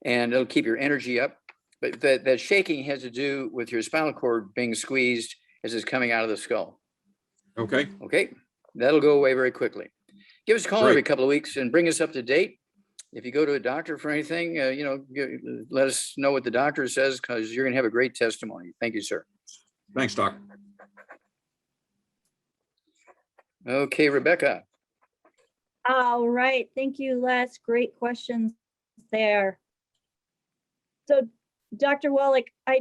And it'll keep your energy up. But that shaking has to do with your spinal cord being squeezed as it's coming out of the skull. Okay. Okay. That'll go away very quickly. Give us a call Great. every couple of weeks and bring us up to date. If you go to a doctor for anything, let us know what the doctor says, because you're going to have a great testimony. Thank you, sir. Thanks, Doc. Okay, Rebecca. All right, thank you, Les. Great questions there. So, Dr. Wallach, I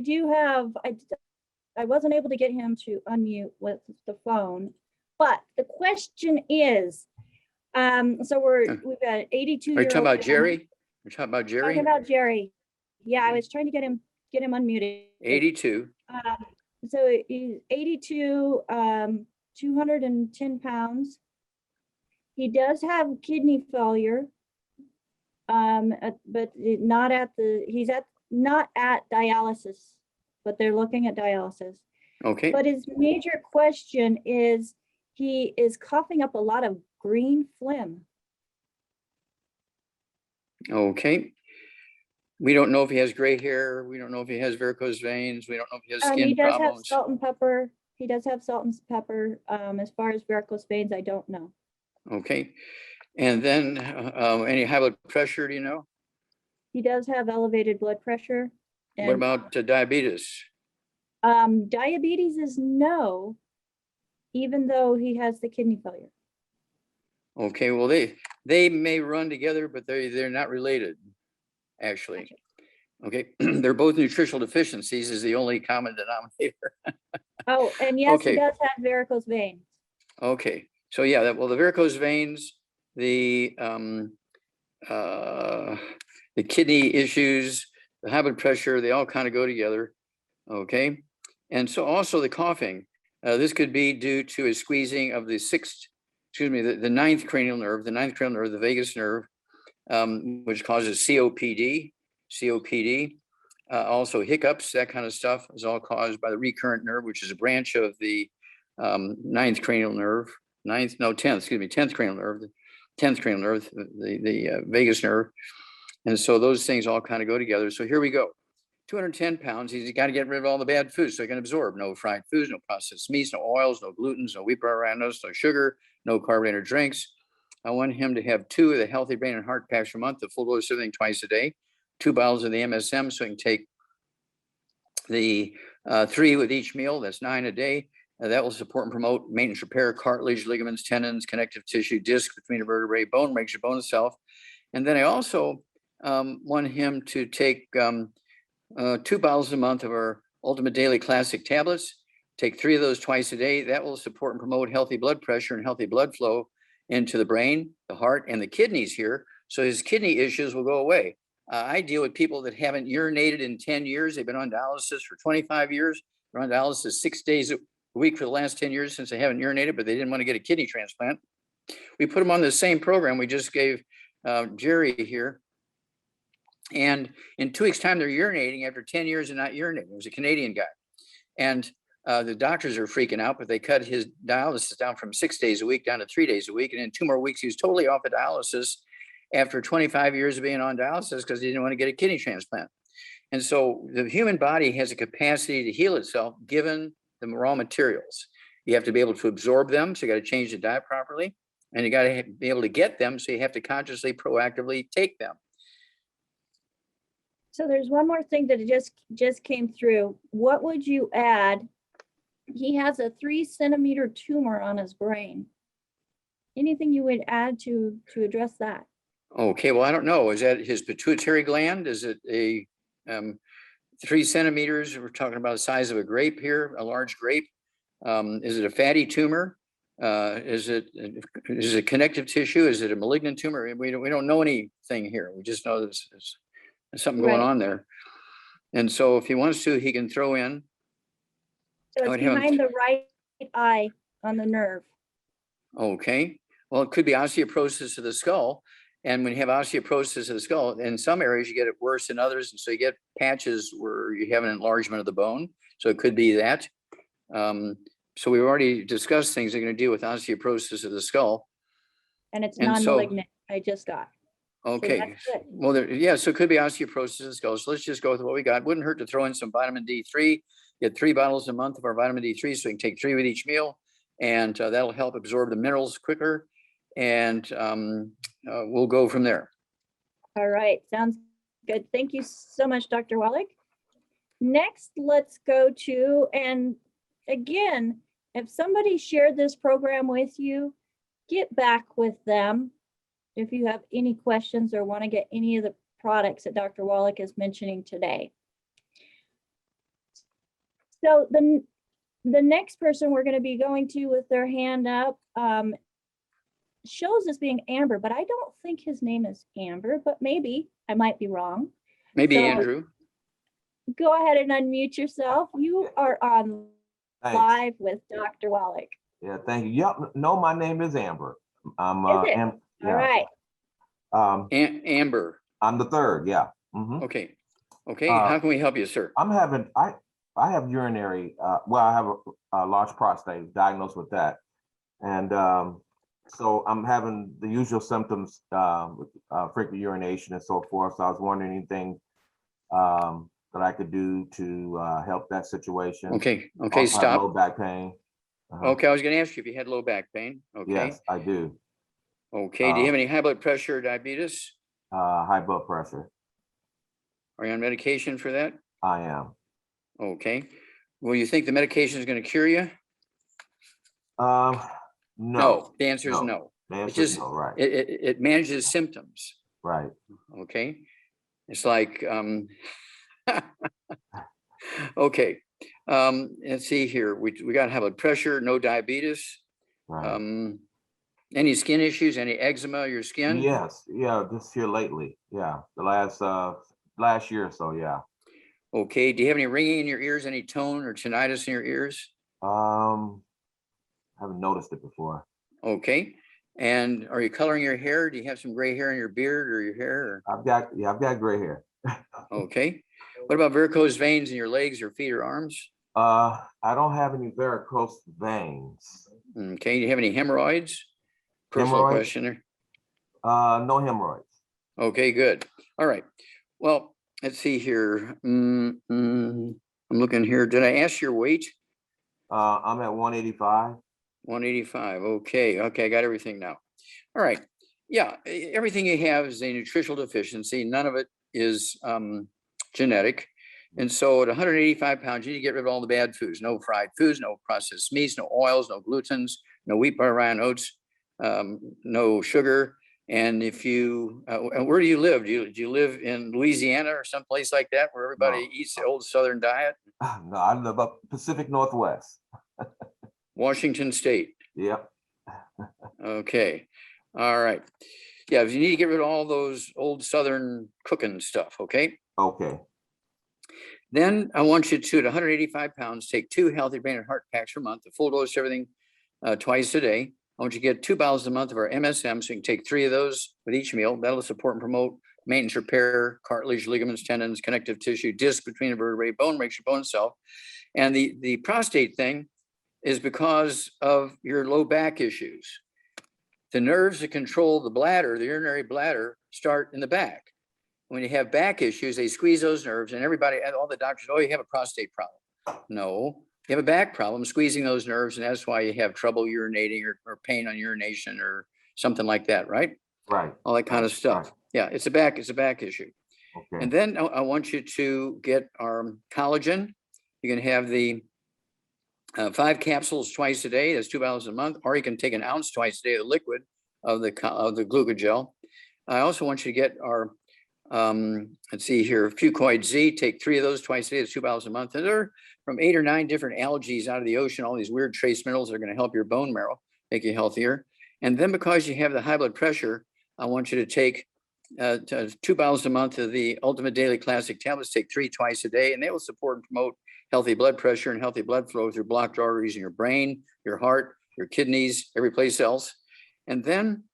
wasn't able to get him to unmute with the phone, but the question is, so we've got 82. Are you talking about Jerry? You're talking about Jerry? Talking about Jerry. Yeah, I was trying to get him unmuted. 82. So he's 82, 210 pounds. He does have kidney failure, but he's not at dialysis, but they're looking at dialysis. Okay. But his major question is he is coughing up a lot of green phlegm. Okay. We don't know if he has gray hair. We don't know if he has varicose veins. We don't know if he has skin He does problems. have salt and pepper. He does have salt and pepper. As far as varicose veins, I don't know. Okay. And then any high blood pressure, do you know? He does have elevated blood pressure. What And about diabetes? diabetes is no, even though he has the kidney failure. Okay, well, they may run together, but they're not related, actually. Okay, they're both nutritional deficiencies is the only common denominator. Oh, and yes, Okay. he does have varicose veins. Okay, so yeah, well, the varicose veins, the kidney issues, the high blood pressure, they all kind of go together. Okay, and so also the coughing. This could be due to a squeezing of the the ninth cranial nerve, the vagus nerve, which causes COPD. Also hiccups, that kind of stuff is all caused by the recurrent nerve, which is a branch of the 10th cranial nerve, the vagus nerve. And so those things all kind of go together. So here we go. 210 pounds, he's got to get rid of all the bad foods so he can absorb no fried foods, no processed meats, no oils, no glutens, no wheat bran, no sugar, no carbonated drinks. I want him to have 2 of the Healthy Brain and Heart Packs per month, the full dose of everything twice a day, 2 bottles of the MSM so he can take the 3 with each meal, that's 9 a day. That will support and promote maintenance repair, cartilage, ligaments, tendons, connective tissue, disc between the vertebrae, bone, makes your bone itself. And then I also want him to take 2 bottles a month of our Ultimate Daily Classic tablets. Take 3 of those twice a day. That will support and promote healthy blood pressure and healthy blood flow into the brain, the heart, and the kidneys here. So his kidney issues will go away. I deal with people that haven't urinated in 10 years. They've been on dialysis for 25 years. They're on dialysis 6 days a week for the last 10 years since they haven't urinated, but they didn't want to get a kidney transplant. We put them on the same program we just gave Jerry here. And in 2 weeks' time, they're urinating after 10 years of not urinating. It was a Canadian guy. And the doctors are freaking out, but they cut his dialysis down from 6 days a week down to 3 days a week. And in 2 more weeks, he was totally off of dialysis after 25 years of being on dialysis because he didn't want to get a kidney transplant. And so the human body has a capacity to heal itself given the raw materials. You have to be able to absorb them. So you got to change the diet properly. And you got to be able to get them. So you have to consciously, proactively take them. So there's one more thing that just came through. What would you add? He has a 3 centimeter tumor on his brain. Anything you would add to address that? Okay, well, I don't know. Is that his pituitary gland? Is it a 3 centimeters? We're talking about the size of a grape here, a large grape. Is it a fatty tumor? Is it connective tissue? Is it a malignant tumor? We don't know anything here. We just know there's something going Right. on there. And so if he wants to, he can throw in. So I it's would have him behind the right eye on the nerve. Okay, well, it could be osteoporosis of the skull. And when you have osteoporosis of the skull, in some areas you get it worse than others. And so you get patches where you have an enlargement of the bone. So it could be that. So we've already discussed things that are going to deal with osteoporosis of the skull. And it's And so- non-malignant, I just got. Okay, that's good. well, yeah, so it could be osteoporosis of the skull. So let's just go with what we got. Wouldn't hurt to throw in some vitamin D3. Get 3 bottles a month of our vitamin D3, so we can take 3 with each meal. And that'll help absorb the minerals quicker. And we'll go from there. All right, sounds good. Thank you so much, Dr. Wallach. Next, let's go to, and again, if somebody shared this program with you, get back with them. If you have any questions or want to get any of the products that Dr. Wallach is mentioning today. So the next person we're going to be going to with their hand up shows as being Amber, but I don't think his name is Amber, but maybe I might be wrong. Maybe So- Andrew. Go ahead and unmute yourself. You are on Thanks. live with Dr. Wallach. Yeah, thank you. Yep, no, my name is Amber. I'm Is it? Am- All yeah. right. Amber. I'm the third, yeah. Okay. Okay, how can we help you, sir? I have urinary, well, I have a large prostate, diagnosed with that. And so I'm having the usual symptoms, frequent urination and so forth. So I was wondering anything that I could do to help that situation. Okay, Also have stop. low back pain. Okay, I was going to ask you if you had low back pain. Okay. Yes, I do. Okay, do you have any high blood pressure or diabetes? High blood pressure. Are you on medication for that? I am. Okay. Well, you think the medication is going to cure you? No. The answer is No. no. The answer just- is no, right, It manages symptoms. right. Okay. It's like, okay. Let's see here. We got high blood pressure, no diabetes. Right. Any skin issues, any eczema on your skin? Yes, yeah, this year lately, yeah, the last year or so, yeah. Okay. Do you have any ringing in your ears, any tone or tinnitus in your ears? Haven't noticed it before. Okay. And are you coloring your hair? Do you have some gray hair in your beard or your hair? I've got gray hair. Okay. What about varicose veins in your legs or feet or arms? I don't have any varicose veins. Okay. Do you have any hemorrhoids? Personal Hemorrhoids? question there. No hemorrhoids. Okay, good. All right. Well, let's see here. I'm looking here. Did I ask your weight? I'm at 185. 185. Okay. Okay. I got everything now. All right. Yeah. Everything you have is a nutritional deficiency. None of it is genetic. And so at 185 pounds, you need to get rid of all the bad foods. No fried foods, no processed meats, no oils, no glutens, no wheat, butter, rye, and oats, no sugar. And if you, where do you live? Do you live in Louisiana or someplace like that where everybody eats the old Southern diet? No, I live up Pacific Northwest. Washington State. Yep. Okay. All right. Yeah, you need to get rid of all those old Southern cooking stuff. Okay. Okay. Then I want you to, at 185 pounds, take 2 healthy brain and heart packs per month, a full dose of everything twice a day. I want you to get 2 bottles a month of our MSM, so you can take 3 of those with each meal. That'll support and promote maintenance, repair, cartilage, ligaments, tendons, connective tissue, disc between the vertebrae, bone makes your bone cell. And the prostate thing is because of your low back issues. The nerves that control the bladder, the urinary bladder, start in the back. When you have back issues, they squeeze those nerves, and everybody, all the doctors, oh, you have a prostate problem. No, you have a back problem, squeezing those nerves, and that's why you have trouble urinating or pain on urination or something like that, right? Right. All that kind of stuff. Right. Yeah, it's a back issue. Okay. And then I want you to get our collagen. You can have the 5 capsules twice a day. That's 2 bottles a month, or you can take an ounce twice a day of the liquid of the glucogel. I also want you to get our let's see here, Fucoid Z. Take 3 of those twice a day. It's 2 bottles a month. And they're from 8 or 9 different algae out of the ocean. All these weird trace minerals are going to help your bone marrow, make you healthier. And then because you have the high blood pressure, I want you to take 2 bottles a month of the Ultimate Daily Classic tablets. Take 3 twice a day, and they will support and promote healthy blood pressure and healthy blood flow through blocked arteries in your brain, your heart, your kidneys, every place else. And then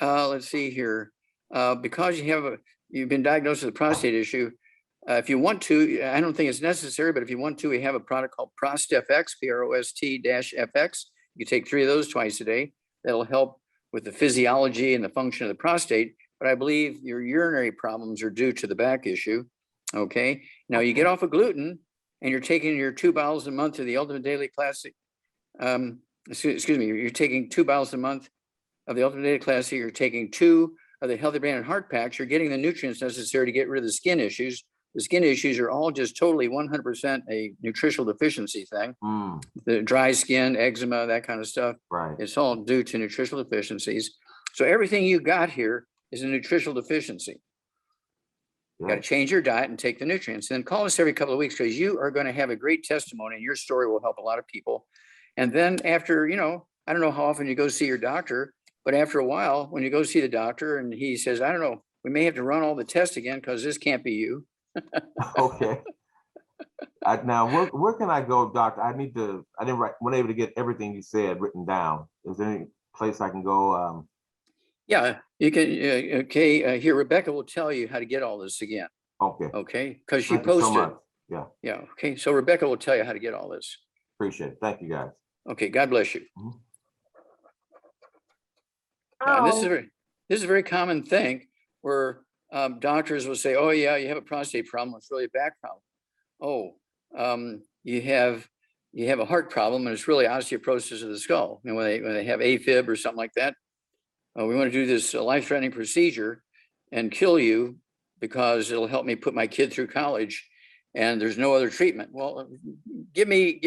let's see here, because you've been diagnosed with a prostate issue. If you want to, I don't think it's necessary, but if you want to, we have a product called ProstFX, PROST-FX. You take 3 of those twice a day. That'll help with the physiology and the function of the prostate. But I believe your urinary problems are due to the back issue. Okay. Now you get off of gluten and you're taking your 2 bottles a month of the Ultimate Daily Classic. Excuse me, you're taking 2 bottles a month of the Ultimate Daily Classic. You're taking 2 of the Healthy Brain and Heart Packs. You're getting the nutrients necessary to get rid of the skin issues. The skin issues are all just totally 100% a nutritional deficiency thing. The dry skin, eczema, that kind of stuff. Right. It's all due to nutritional deficiencies. So everything you got here is a nutritional deficiency. You got to change your diet and take the nutrients. And then call us every couple of weeks, because you are going to have a great testimony and your story will help a lot of people. And then after, I don't know how often you go see your doctor, but after a while, when you go see the doctor and he says, I don't know, we may have to run all the tests again because this can't be you. Okay. Now, where can I go, doctor? I wasn't able to get everything you said written down. Is there any place I can go? Yeah, you can. Okay, here, Rebecca will tell you how to get all this again. Okay. Okay, because she Thank you so posted. much. Yeah. Yeah. Okay, so Rebecca will tell you how to get all this. Appreciate it. Thank you, guys. Okay, God bless you. Mhm. And this is a very common thing where doctors will say, "Oh yeah, you have a prostate problem. It's really a back problem. Oh, you have a heart problem, and it's really osteoporosis of the skull." And when they have AFib or something like that, we want to do this life-threatening procedure and kill you because it'll help me put my kid through college, and there's no other treatment. Well, give me,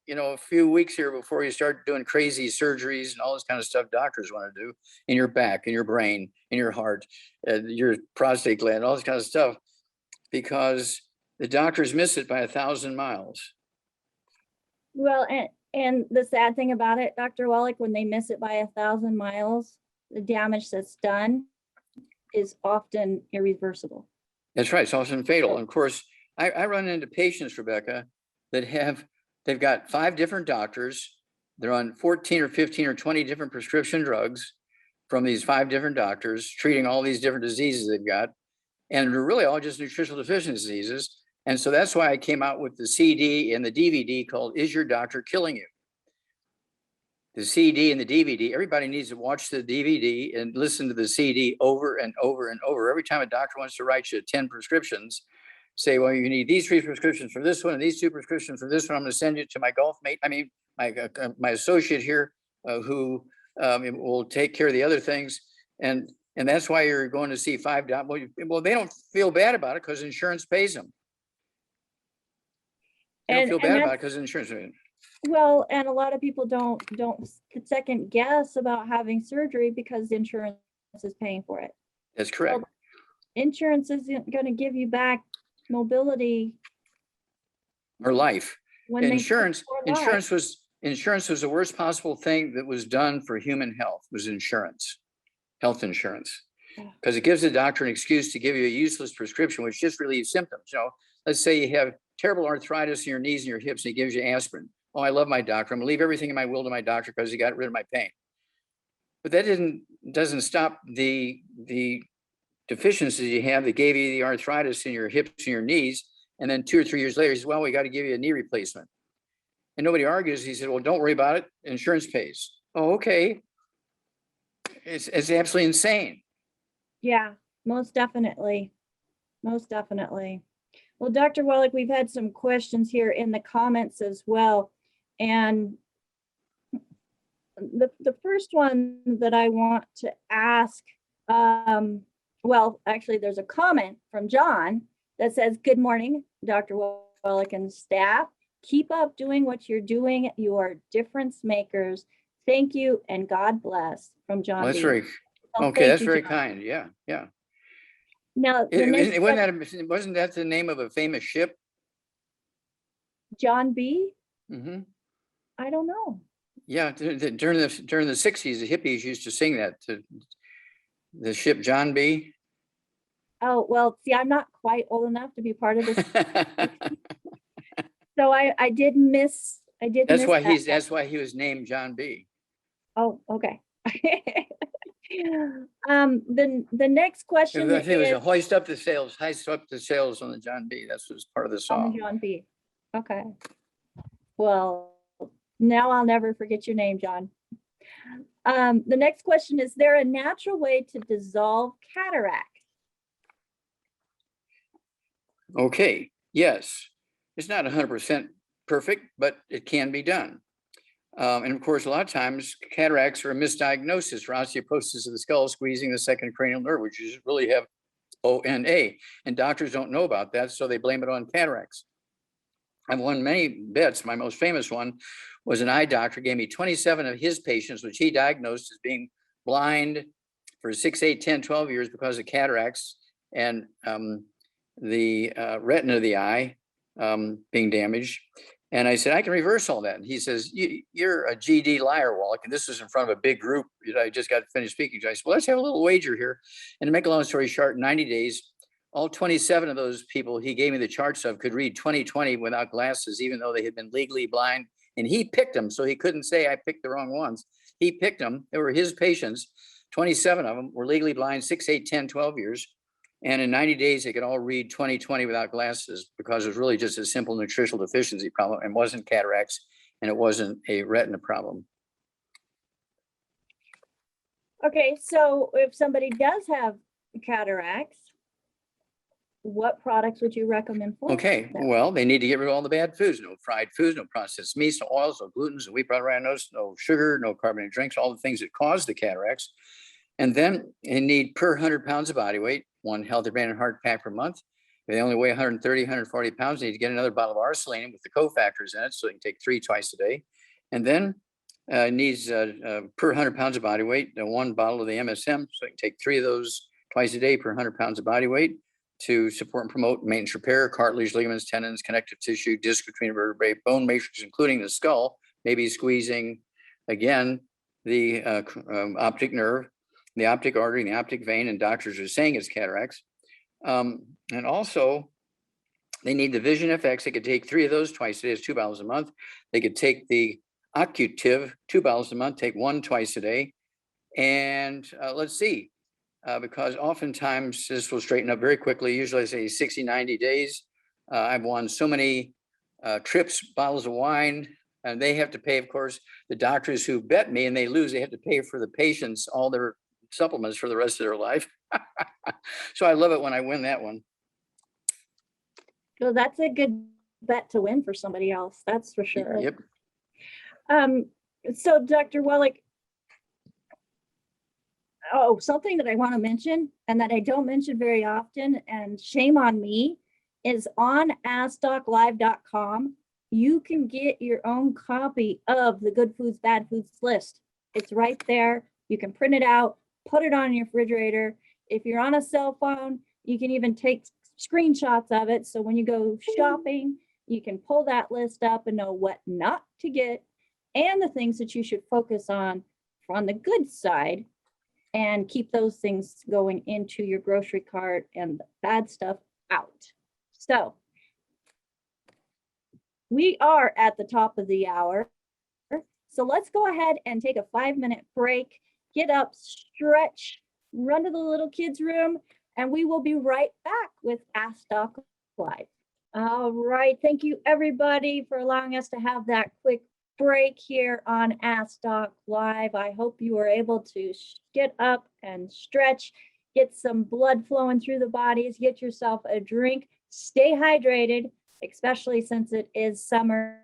a few weeks here before you start doing crazy surgeries and all this kind of stuff doctors want to do in your back, in your brain, in your heart, your prostate gland, all this kind of stuff, because the doctors miss it by 1,000 miles. Well, and the sad thing about it, Dr. Wallach, when they miss it by 1,000 miles, the damage that's done is often irreversible. That's right. It's often fatal. And of course, I run into patients, Rebecca, that they've got 5 different doctors. They're on 14 or 15 or 20 different prescription drugs from these 5 different doctors, treating all these different diseases they've got. And they're really all just nutritional deficiency diseases. And so that's why I came out with the CD and the DVD called Is Your Doctor Killing You? The CD and the DVD, everybody needs to watch the DVD and listen to the CD over and over and over. Every time a doctor wants to write you 10 prescriptions, say, well, you need these 3 prescriptions for this one and these 2 prescriptions for this one. I'm going to send you to my golf mate. My associate here who will take care of the other things. And that's why you're going to see 5 doctors. Well, they don't feel bad about it because insurance pays them. They don't feel bad about it because insurance. Well, and a lot of people don't second guess about having surgery because insurance is paying for it. That's correct. Well, insurance isn't going to give you back mobility or life. when Insurance was the worst possible thing that was done for human health, was health insurance, because it gives the doctor an excuse to give you a useless prescription, which just relieves symptoms. Let's say you have terrible arthritis in your knees and your hips, and he gives you aspirin. Oh, I love my doctor. I'm gonna leave everything in my will to my doctor because he got rid of my pain. But that doesn't stop the deficiencies you have that gave you the arthritis in your hips and your knees. And then 2 or 3 years later, he says, well, we got to give you a knee replacement. And nobody argues. He said, well, don't worry about it. Insurance pays. Oh, okay. It's absolutely insane. Yeah, most definitely. Most definitely. Well, Dr. Wallach, we've had some questions here in the comments as well. And the first one that I want to ask, well, actually, there's a comment from John that says, "Good morning, Dr. Wallach and staff. Keep up doing what you're doing. You are difference makers. Thank you and God bless." From John Well, that's B. very, Well, okay, thank that's you, very John. kind. Yeah, yeah. Now, the next Wasn't that the name of a famous ship? John B. Hmm. I don't know. Yeah, during the 60s, the hippies used to sing that to the ship John B. Oh, well, see, I'm not quite old enough to be part of this. So I did miss That's why that. that's why he was named John B. Oh, okay. The next question I think it was a is hoist up the sails on the John B. That's was part of the on song. the John B. Okay. Well, now I'll never forget your name, John. The next question is there a natural way to dissolve cataract? Okay, yes. It's not 100% perfect, but it can be done. And of course, a lot of times cataracts are a misdiagnosis for osteoporosis of the skull, squeezing the second cranial nerve, which is really have ONA. And doctors don't know about that, so they blame it on cataracts. I've won many bets. My most famous one was an eye doctor gave me 27 of his patients, which he diagnosed as being blind for 6, 8, 10, 12 years because of cataracts and the retina of the eye being damaged. And I said, I can reverse all that. And he says, you're a GD liar, Wallach. And this was in front of a big group that I just got finished speaking to. I said, well, let's have a little wager here. And to make a long story short, 90 days, all 27 of those people he gave me the charts of could read 20/20 without glasses, even though they had been legally blind. And he picked them. So he couldn't say I picked the wrong ones. He picked them. They were his patients. 27 of them were legally blind, 6, 8, 10, 12 years. And in 90 days, they could all read 20/20 without glasses because it was really just a simple nutritional deficiency problem and wasn't cataracts and it wasn't a retina problem. Okay, so if somebody does have cataracts, what products would you recommend for Okay, them? well, they need to get rid of all the bad foods, no fried foods, no processed meats, no oils, no glutens, no wheat, butter, ryenos, no sugar, no carbonated drinks, all the things that cause the cataracts. And then they need per 100 pounds of body weight, one Healthy Brain and Heart pack per month. If they only weigh 130, 140 pounds, they need to get another bottle of arsenine with the cofactors in it, so they can take 3 twice a day. And then needs per 100 pounds of body weight, one bottle of the MSM, so they can take 3 of those twice a day per 100 pounds of body weight to support and promote maintenance repair, cartilage, ligaments, tendons, connective tissue, disc between vertebrae, bone matrix, including the skull, maybe squeezing, again, the optic nerve, the optic artery, and the optic vein, and doctors are saying it's cataracts. And also, they need the Vision FX. They could take 3 of those twice a day, it's 2 bottles a month. They could take the Occutive, 2 bottles a month, take 1 twice a day. And let's see, because oftentimes this will straighten up very quickly. Usually I say 60, 90 days. I've won so many trips, bottles of wine, and they have to pay, of course, the doctors who bet me and they lose, they have to pay for the patients all their supplements for the rest of their life. So I love it when I win that one. So that's a good bet to win for somebody else. That's for sure. Yep. So Dr. Wallach, something that I want to mention and that I don't mention very often, and shame on me, is on AskDocLive.com. You can get your own copy of the Good Foods, Bad Foods list. It's right there. You can print it out, put it on your refrigerator. If you're on a cell phone, you can even take screenshots of it. So when you go shopping, you can pull that list up and know what not to get and the things that you should focus on the good side, and keep those things going into your grocery cart and the bad stuff out. So we are at the top of the hour. So let's go ahead and take a 5-minute break, get up, stretch, run to the little kids' room, and we will be right back with Ask Doc Live. All right, thank you everybody for allowing us to have that quick break here on Ask Doc Live. I hope you were able to get up and stretch, get some blood flowing through the bodies, get yourself a drink, stay hydrated, especially since it is summer.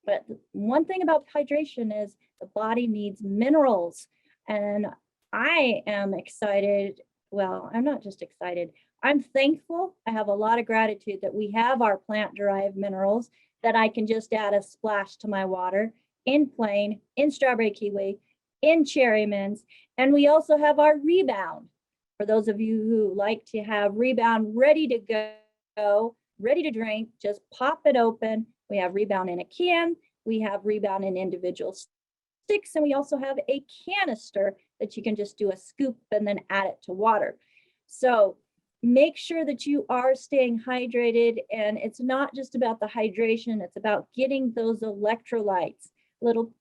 But one thing about hydration is the body needs minerals. And I am excited well, I'm not just excited. I'm thankful. I have a lot of gratitude that we have our plant-derived minerals that I can just add a splash to my water in plain, in strawberry kiwi, in cherry mints. And we also have our rebound. For those of you who like to have rebound ready to go, ready to drink, just pop it open. We have rebound in a can. We have rebound in individual sticks, and we also have a canister that you can just do a scoop and then add it to water. So make sure that you are staying hydrated, and it's not just about the hydration, it's about getting those electrolytes. Little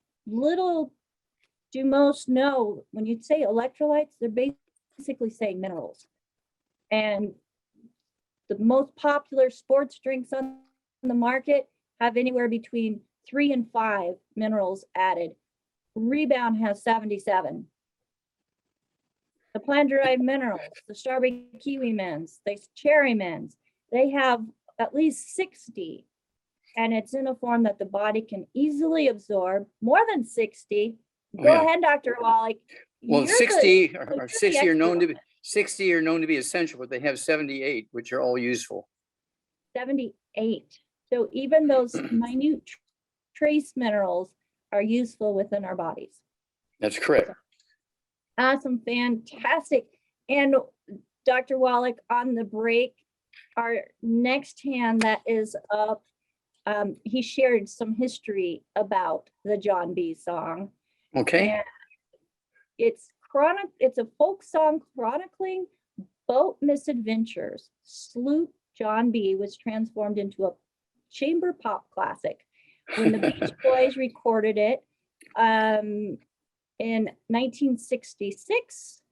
do most know, when you say electrolytes, they're basically saying minerals. And the most popular sports drinks on the market have anywhere between 3 and 5 minerals added. Rebound has 77. The plant-derived minerals, the strawberry kiwi mints, the cherry mints, they have at least 60. And it's in a form that the body can easily absorb. More than 60. Oh, Go yeah. ahead, Dr. Wallach. Well, You're 60 you're or the 60 are known to be expert. 60 are known to be essential, but they have 78, which are all useful. 78. So even those minute trace minerals are useful within our bodies. That's correct. Awesome, fantastic. And Dr. Wallach, on the break, our next hand that is up, he shared some history about the John B. song. Okay. And it's a folk song chronicling boat misadventures. Sloop John B. was transformed into a chamber pop classic when the Beach Boys recorded it in 1966.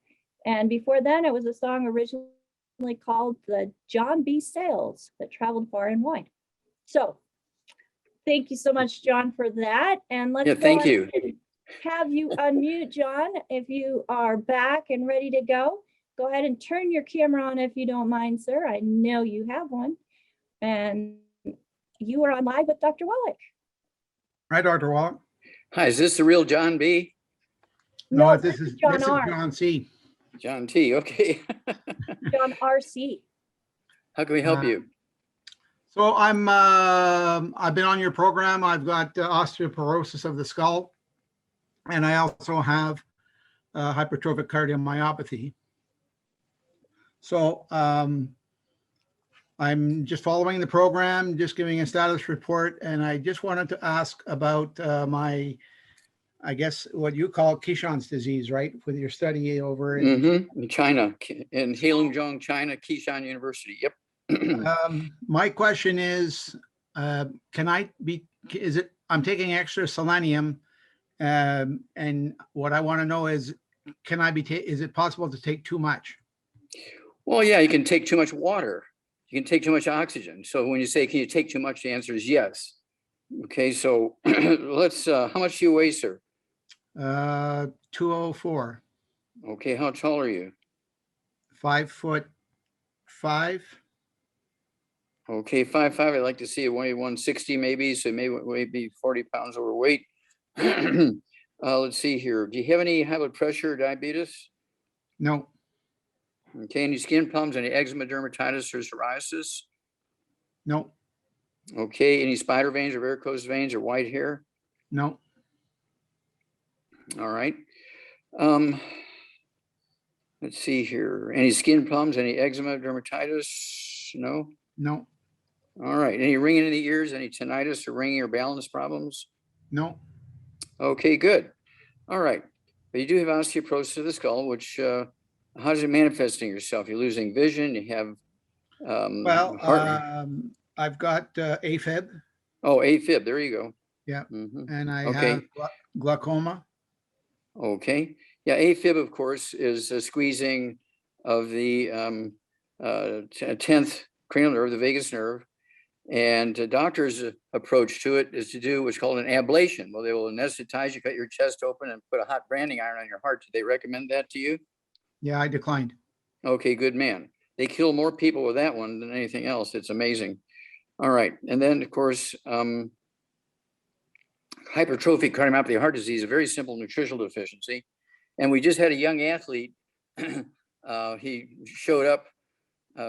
And before then, it was a song originally called the John B. Sails that traveled far and wide. So thank you so much, John, for that. And let's Thank you. Have you unmute, John, if you are back and ready to go. Go ahead and turn your camera on if you don't mind, sir. I know you have one. And you are on live with Dr. Wallach. Hi, Dr. Wallach. Hi, is this the real John B? No, this is John R. John C. John T. Okay. John RC. How can we help you? So I've been on your program. I've got osteoporosis of the skull, and I also have hypertrophic cardiomyopathy. So I'm just following the program, just giving a status report, and I just wanted to ask about my, I guess, what you call Keyson's disease, right? With your study over in In China, in Heilongjiang, China, Keyshan University. Yep. my question is, I'm taking extra selenium, and what I want to know is, is it possible to take too much? Well, yeah, you can take too much water. You can take too much oxygen. So when you say, can you take too much? The answer is yes. Okay, so let's, how much do you weigh, sir? 204. Okay, how tall are you? 5'5". Okay, 5'5". I'd like to see you weigh 160 maybe, so maybe 40 pounds overweight. Let's see here. Do you have any high blood pressure or diabetes? No, Okay, any skin problems, any eczema, dermatitis, or psoriasis? no, Okay, any spider veins or varicose veins or white hair? no, All right. Let's see here. Any skin problems, any eczema, dermatitis? No? no, All right. Any ringing in the ears, any tinnitus or ringing or balance problems? no. Okay, good. All right. But you do have osteoporosis of the skull, which, how does it manifest in yourself? You're losing vision, you have Well, I've got AFib. Oh, AFib, there you go. Yeah. Mhm. And I Okay. have glaucoma. Okay. Yeah, AFib, of course, is a squeezing of the 10th cranial nerve, the vagus nerve. And the doctor's approach to it is to do what's called an ablation. Well, they will anesthetize you, cut your chest open, and put a hot branding iron on your heart. Did they recommend that to you? Yeah, I declined. Okay, good man. They kill more people with that one than anything else. It's amazing. All right. And then, of course, hypertrophic cardiomyopathy, heart disease, a very simple nutritional deficiency. And we just had a young athlete he showed up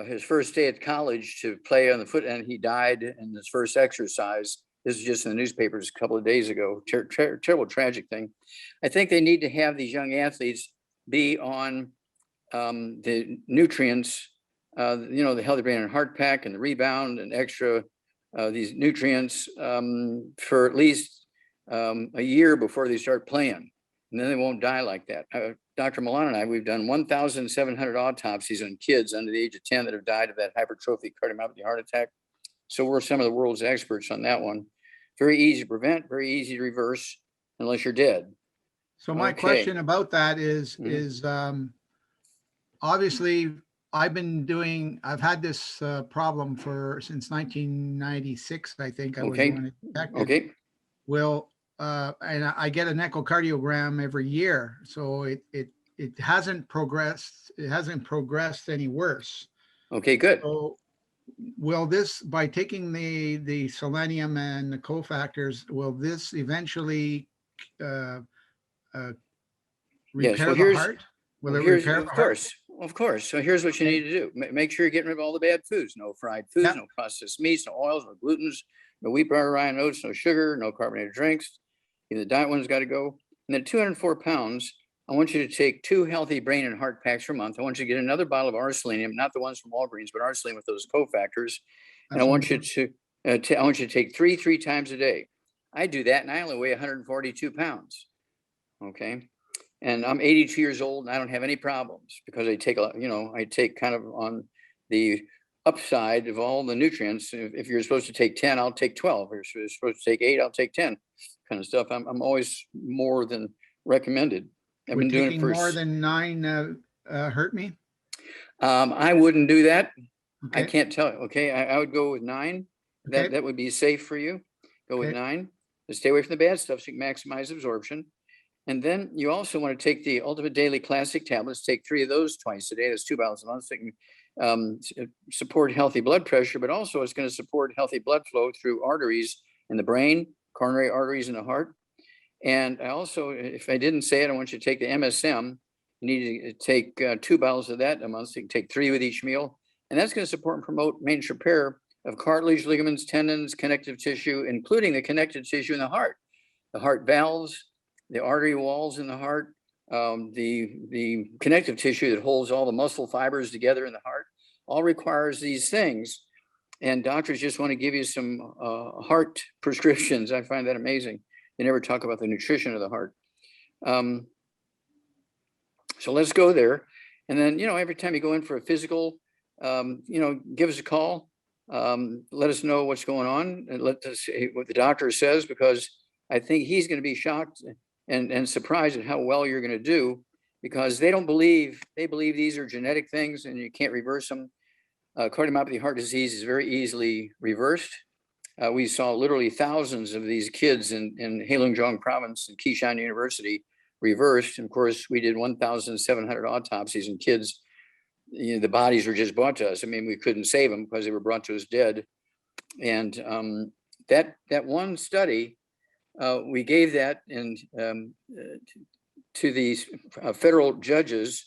his first day at college to play on the foot, and he died in his first exercise. This is just in the newspapers a couple of days ago. Terrible, tragic thing. I think they need to have these young athletes be on the nutrients, the Healthy Brain and Heart Pack and the Rebound and extra these nutrients for at least a year before they start playing. And then they won't die like that. Dr. Milan and I, we've done 1,700 autopsies on kids under the age of 10 that have died of that hypertrophic cardiomyopathy heart attack. So we're some of the world's experts on that one. Very easy to prevent, very easy to reverse, unless you're dead. So my Okay. question about that is, obviously I've had this problem since 1996, I think. I was Okay. when it detected. Okay. Well, and I get an echocardiogram every year, so it hasn't progressed. It hasn't progressed any worse. Okay, good. So will this, by taking the selenium and the cofactors, will this eventually repair the heart? Will it repair the heart? Of course. So here's what you need to do. Make sure you're getting rid of all the bad foods. No fried foods, Yeah. no processed meats, no oils, no glutens, no wheat, brown, rye, and oats, no sugar, no carbonated drinks. The diet one's got to go. And then 204 pounds, I want you to take 2 healthy brain and heart packs per month. I want you to get another bottle of R-selenium, not the ones from Walgreens, but R-selenium with those cofactors. And I want you to take 3 times a day. I do that, and I only weigh 142 pounds. Okay. And I'm 82 years old, and I don't have any problems because I take I take kind of on the upside of all the nutrients. If you're supposed to take 10, I'll take 12. If you're supposed to take 8, I'll take 10 kind of stuff. I'm always more than recommended. I've been doing it for more than 9 hurt me. I wouldn't do that. Okay. I can't tell. Okay. I would go with 9. Okay. That would be safe for you. Go with 9. But stay away from the bad stuff so you can maximize absorption. And then you also want to take the Ultimate Daily Classic tablets, take 3 of those twice a day. That's 2 bottles a month. So you can support healthy blood pressure, but also it's going to support healthy blood flow through arteries in the brain, coronary arteries in the heart. And I also, if I didn't say it, I want you to take the MSM. You need to take 2 bottles of that a month. So you can take 3 with each meal. And that's going to support and promote maintenance repair of cartilage, ligaments, tendons, connective tissue, including the connective tissue in the heart valves, the artery walls in the heart, the connective tissue that holds all the muscle fibers together in the heart, all requires these things. And doctors just want to give you some heart prescriptions. I find that amazing. They never talk about the nutrition of the heart. So let's go there. And then, every time you go in for a physical, give us a call. Let us know what's going on and let us see what the doctor says, because I think he's going to be shocked and surprised at how well you're going to do, because they believe these are genetic things and you can't reverse them. Cardiomyopathy heart disease is very easily reversed. We saw literally thousands of these kids in Heilongjiang province and Kishan University reversed. And of course, we did 1,700 autopsies in kids. The bodies were just brought to us. I mean, we couldn't save them because they were brought to us dead. And that one study, we gave that to these federal judges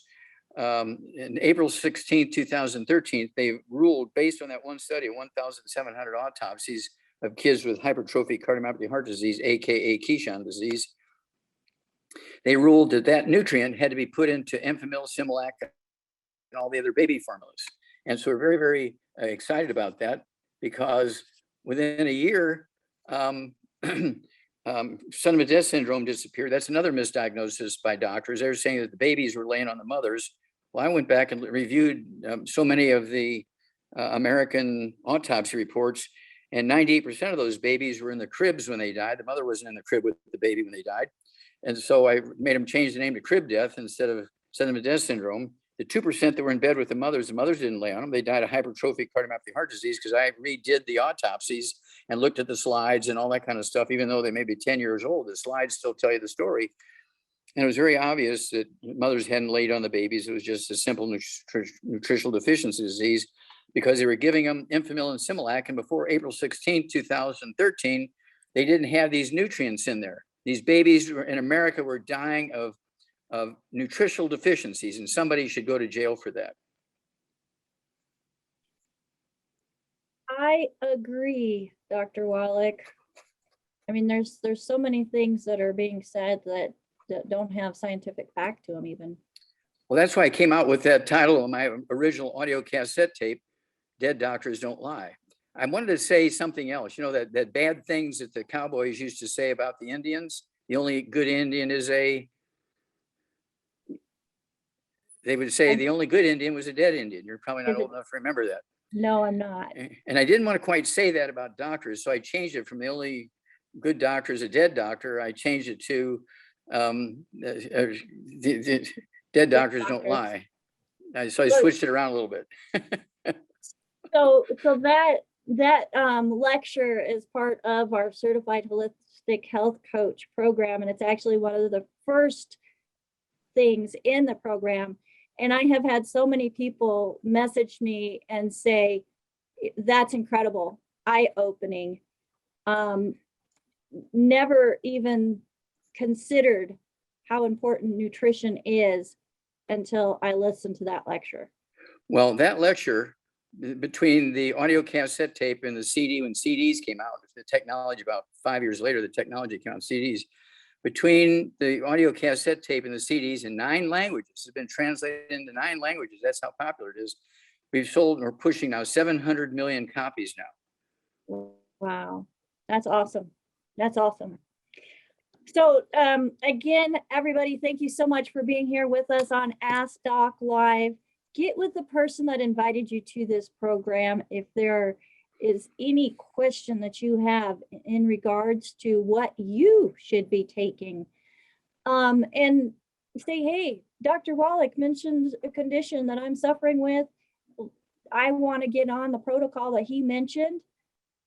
in April 16, 2013. They ruled, based on that one study, 1,700 autopsies of kids with hypertrophic cardiomyopathy heart disease, aka Kishan disease. They ruled that nutrient had to be put into Enfamil, Similac, and all the other baby formulas. And so we're very, very excited about that, because within a year, son of death syndrome disappeared. That's another misdiagnosis by doctors. They were saying that the babies were laying on the mothers. Well, I went back and reviewed so many of the American autopsy reports, and 98% of those babies were in the cribs when they died. The mother wasn't in the crib with the baby when they died. And so I made them change the name to crib death instead of son of death syndrome. The 2% that were in bed with the mothers didn't lay on them. They died of hypertrophic cardiomyopathy heart disease, because I redid the autopsies and looked at the slides and all that kind of stuff. Even though they may be 10 years old, the slides still tell you the story. And it was very obvious that mothers hadn't laid on the babies. It was just a simple nutritional deficiency disease, because they were giving them Enfamil and Similac. And before April 16, 2013, they didn't have these nutrients in there. These babies in America were dying of of nutritional deficiencies, and somebody should go to jail for that. I agree, Dr. Wallach. I mean, there's so many things that are being said that don't have scientific fact to them even. Well, that's why I came out with that title on my original audio cassette tape, Dead Doctors Don't Lie. I wanted to say something else, you know, that bad things that the cowboys used to say about the Indians. The only good Indian is they would say the only good Indian was a dead Indian. You're probably not old enough to remember that. No, I'm not. And I didn't want to quite say that about doctors. So I changed it from the only good doctor is a dead doctor. I changed it to the dead doctors don't lie. So I switched it around a little bit. So that lecture is part of our certified holistic health coach program, and it's actually one of the first things in the program. And I have had so many people message me and say, that's incredible, eye-opening. Never even considered how important nutrition is until I listened to that lecture. Well, that lecture, between the audio cassette tape and the CD, when CDs came out, the technology about 5 years later, the technology came out, CDs, between the audio cassette tape and the CDs in 9 languages, it's been translated into 9 languages. That's how popular it is. We've sold, we're pushing now 700 million copies now. Wow, that's awesome. That's awesome. So again, everybody, thank you so much for being here with us on Ask Doc Live. Get with the person that invited you to this program. If there is any question that you have in regards to what you should be taking, and say, hey, Dr. Wallach mentioned a condition that I'm suffering with. I want to get on the protocol that he mentioned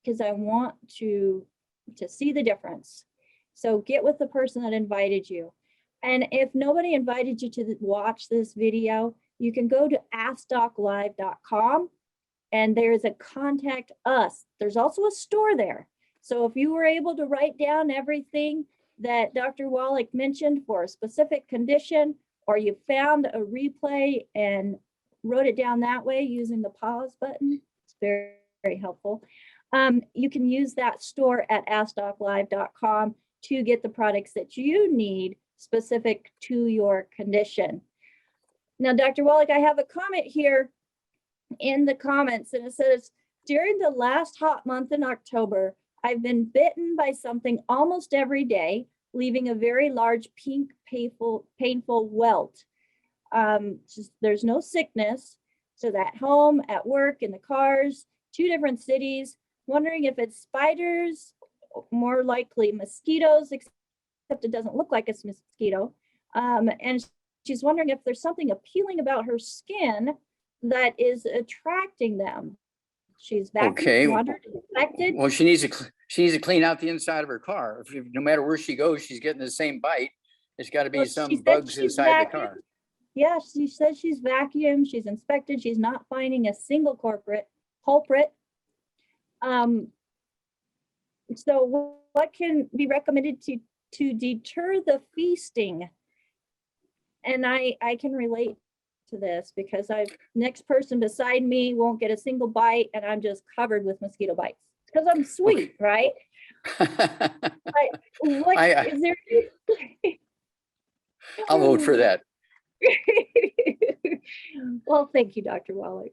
because I want to see the difference. So get with the person that invited you. And if nobody invited you to watch this video, you can go to askdoclive.com and there's a contact us. There's also a store there. So if you were able to write down everything that Dr. Wallach mentioned for a specific condition, or you found a replay and wrote it down that way using the pause button, it's very, very helpful. You can use that store at askdoclive.com to get the products that you need specific to your condition. Now, Dr. Wallach, I have a comment here in the comments, and it says, during the last hot month in October, I've been bitten by something almost every day, leaving a very large pink painful welt. There's no sickness. So at home, at work, in the cars, 2 different cities, wondering if it's spiders, more likely mosquitoes, except it doesn't look like it's a mosquito. And she's wondering if there's something appealing about her skin that is attracting them. She's vacuumed, watered, infected. Well, she needs to clean out the inside of her car. No matter where she goes, she's getting the same bite. There's got to be some bugs inside the car. Yeah, she says she's vacuumed, she's inspected, she's not finding a single culprit. So what can be recommended to deter the feasting? And I can relate to this because next person beside me won't get a single bite and I'm just covered with mosquito bites because I'm sweet, right? Is there? I'll vote for that. Well, thank you, Dr. Wallach.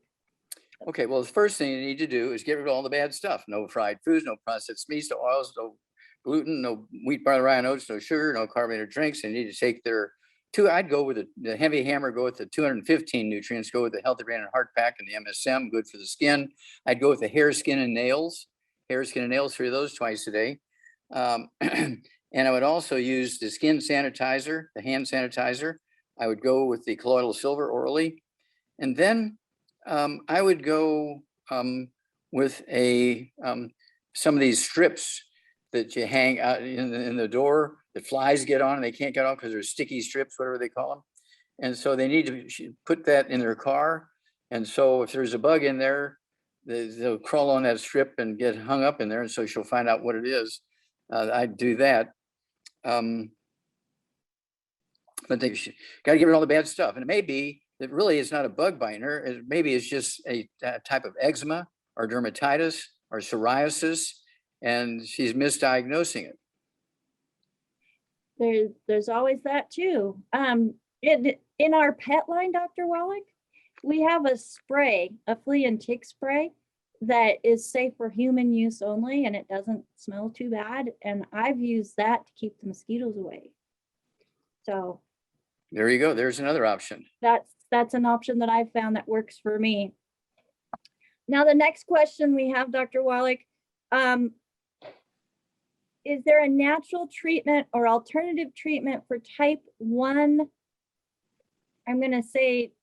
Okay, well, the first thing you need to do is get rid of all the bad stuff. No fried foods, no processed meats, no oils, no gluten, no wheat, barley, rye, and oats, no sugar, no carbonated drinks. They need to take I'd go with the heavy hammer, go with the 215 nutrients, go with the Healthy Brain and Heart Pack and the MSM, good for the skin. I'd go with the hair, skin, and nails. Hair, skin, and nails, 3 of those twice a day. And I would also use the skin sanitizer, the hand sanitizer. I would go with the colloidal silver orally. And then I would go with some of these strips that you hang out in the door that flies get on and they can't get off because they're sticky strips, whatever they call them. And so they need to put that in their car. And so if there's a bug in there, they'll crawl on that strip and get hung up in there. And so she'll find out what it is. I'd do that. but they got to get rid of all the bad stuff. And it may be that really it's not a bug biting her. Maybe it's just a type of eczema or dermatitis or psoriasis, and she's misdiagnosing it. There's always that too. In our pet line, Dr. Wallach, we have a spray, a flea and tick spray that is safe for human use only, and it doesn't smell too bad. And I've used that to keep the mosquitoes away. So there you go. There's another option. That's an option that I've found that works for me. Now, the next question we have, Dr. Wallach, is there a natural treatment or alternative treatment for type 1, I'm going to say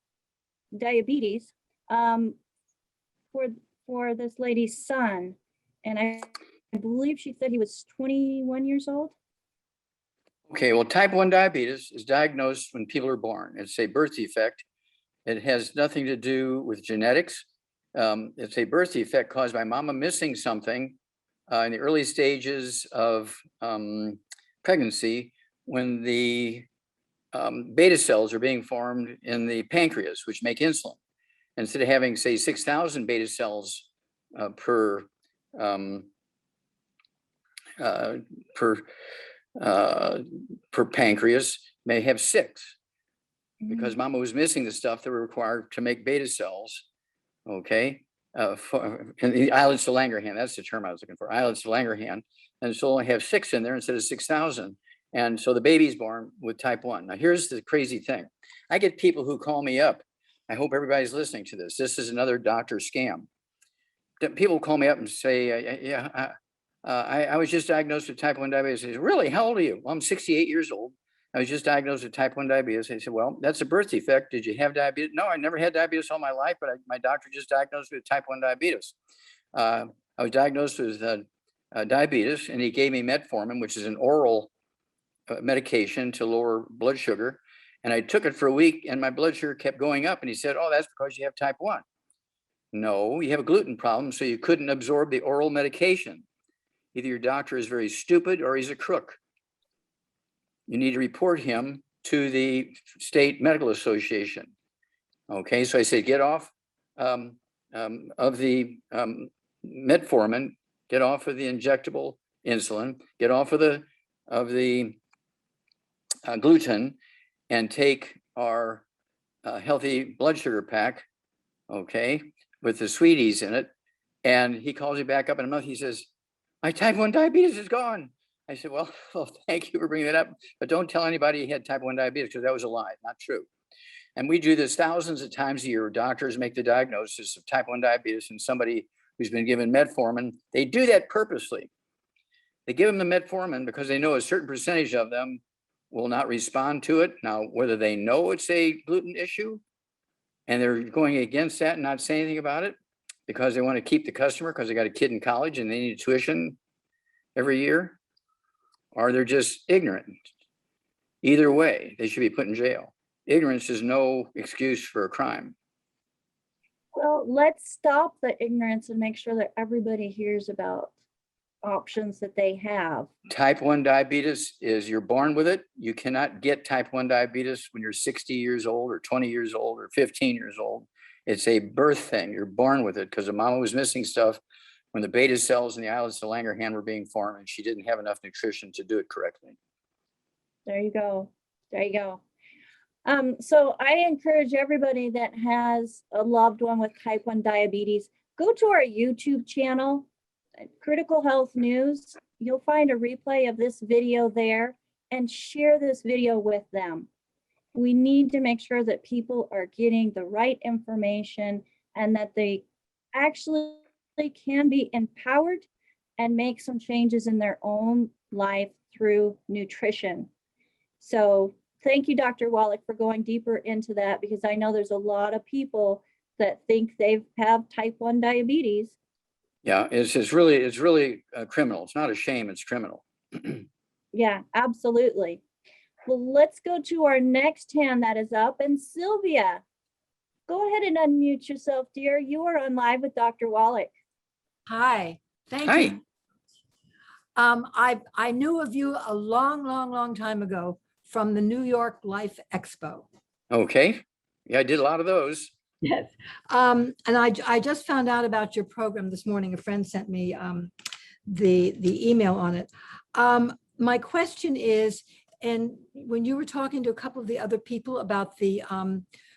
diabetes, for this lady's son? And I believe she said he was 21 years old. Okay, well, type 1 diabetes is diagnosed when people are born. It's a birth defect. It has nothing to do with genetics. It's a birth defect caused by mama missing something in the early stages of pregnancy, when the beta cells are being formed in the pancreas, which make insulin. Instead of having, say, 6,000 beta cells per pancreas, may have 6, because mama was missing the stuff that were required to make beta cells. Okay, in the islets of Langerhans, that's the term I was looking for, islets of Langerhans, and so only have 6 in there instead of 6,000. And so the baby's born with type 1. Now, here's the crazy thing. I get people who call me up. I hope everybody's listening to this. This is another doctor scam. People call me up and say, I was just diagnosed with type 1 diabetes. I say, really? How old are you? Well, I'm 68 years old. I was just diagnosed with type 1 diabetes. I said, well, that's a birth defect. Did you have diabetes? No, I never had diabetes all my life, but my doctor just diagnosed me with type 1 diabetes. I was diagnosed with diabetes, and he gave me metformin, which is an oral medication to lower blood sugar. And I took it for a week, and my blood sugar kept going up. And he said, oh, that's because you have type 1. No, you have a gluten problem, so you couldn't absorb the oral medication. Either your doctor is very stupid or he's a crook. You need to report him to the state medical association. Okay, so I said, get off of the metformin, get off of the injectable insulin, get off of the gluten, and take our healthy blood sugar pack, okay, with the sweeties in it. And he calls me back up in a month. He says, my type 1 diabetes is gone. I said, well, thank you for bringing that up, but don't tell anybody he had type 1 diabetes, because that was a lie, not true. And we do this thousands of times a year. Doctors make the diagnosis of type 1 diabetes in somebody who's been given metformin. They do that purposely. They give them the metformin because they know a certain percentage of them will not respond to it. Now, whether they know it's a gluten issue and they're going against that and not saying anything about it because they want to keep the customer because they got a kid in college and they need tuition every year, or they're just ignorant. Either way, they should be put in jail. Ignorance is no excuse for a crime. Well, let's stop the ignorance and make sure that everybody hears about options that they have. Type 1 diabetes is, you're born with it. You cannot get type 1 diabetes when you're 60 years old or 20 years old or 15 years old. It's a birth thing. You're born with it because the mama was missing stuff when the beta cells in the islets of Langerhans were being formed, and she didn't have enough nutrition to do it correctly. There you go. There you go. So I encourage everybody that has a loved one with type 1 diabetes, go to our YouTube channel, Critical Health News. You'll find a replay of this video there, and share this video with them. We need to make sure that people are getting the right information and that they actually can be empowered and make some changes in their own life through nutrition. So thank you, Dr. Wallach, for going deeper into that, because I know there's a lot of people that think they have type 1 diabetes. Yeah, it's really criminal. It's not a shame, it's criminal. Yeah, absolutely. Well, let's go to our next hand that is up. And Sylvia, go ahead and unmute yourself, dear. You are on live with Dr. Wallach. Hi, thank Hi. you. I knew of you a long time ago from the New York Life Expo. Okay. Yeah, I did a lot of those. Yes. And I just found out about your program this morning. A friend sent me the email on it. My question is, and when you were talking to a couple of the other people about the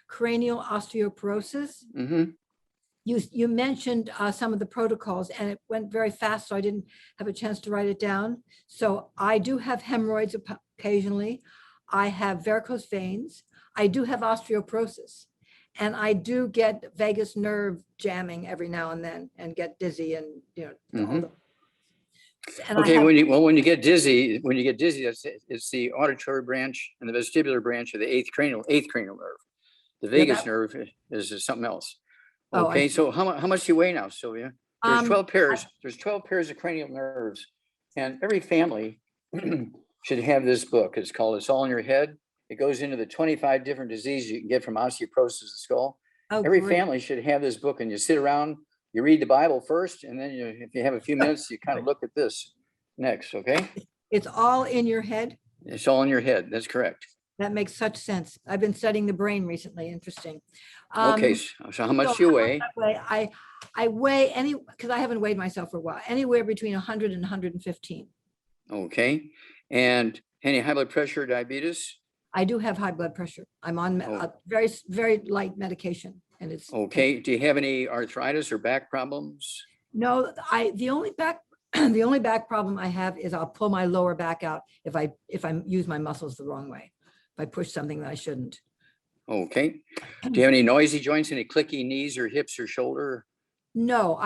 cranial osteoporosis, Hmm. you mentioned some of the protocols, and it went very fast, so I didn't have a chance to write it down. So I do have hemorrhoids occasionally. I have varicose veins. I do have osteoporosis. And I do get vagus nerve jamming every now and then and get dizzy and, all the. And I Okay, have- when you get dizzy, it's the auditory branch and the vestibular branch of the eighth cranial nerve. The vagus that- nerve is something else. Oh, I Okay, see. so how much do you weigh now, Sylvia? There's Um, 12 pairs. There's 12 pairs of cranial nerves, and every family should have this book. It's called "It's All in Your Head." It goes into the 25 different diseases you can get from osteoporosis of the skull. Oh, Every great. family should have this book, and you sit around, you read the Bible first, and then if you have a few minutes, you kind of look at this next. Okay, It's all in your head. it's all in your head. That's correct. That makes such sense. I've been studying the brain recently. Interesting. Okay, so how much do you weigh? I weigh because I haven't weighed myself for a while, anywhere between 100 and 115. Okay, and any high blood pressure, diabetes? I do have high blood pressure. I'm on a very, very light medication, and it's. Okay, do you have any arthritis or back problems? No, the only back problem I have is I'll pull my lower back out if I use my muscles the wrong way. If I push something that I shouldn't. Okay. Do you have any noisy joints, any clicky knees or hips or shoulder? No,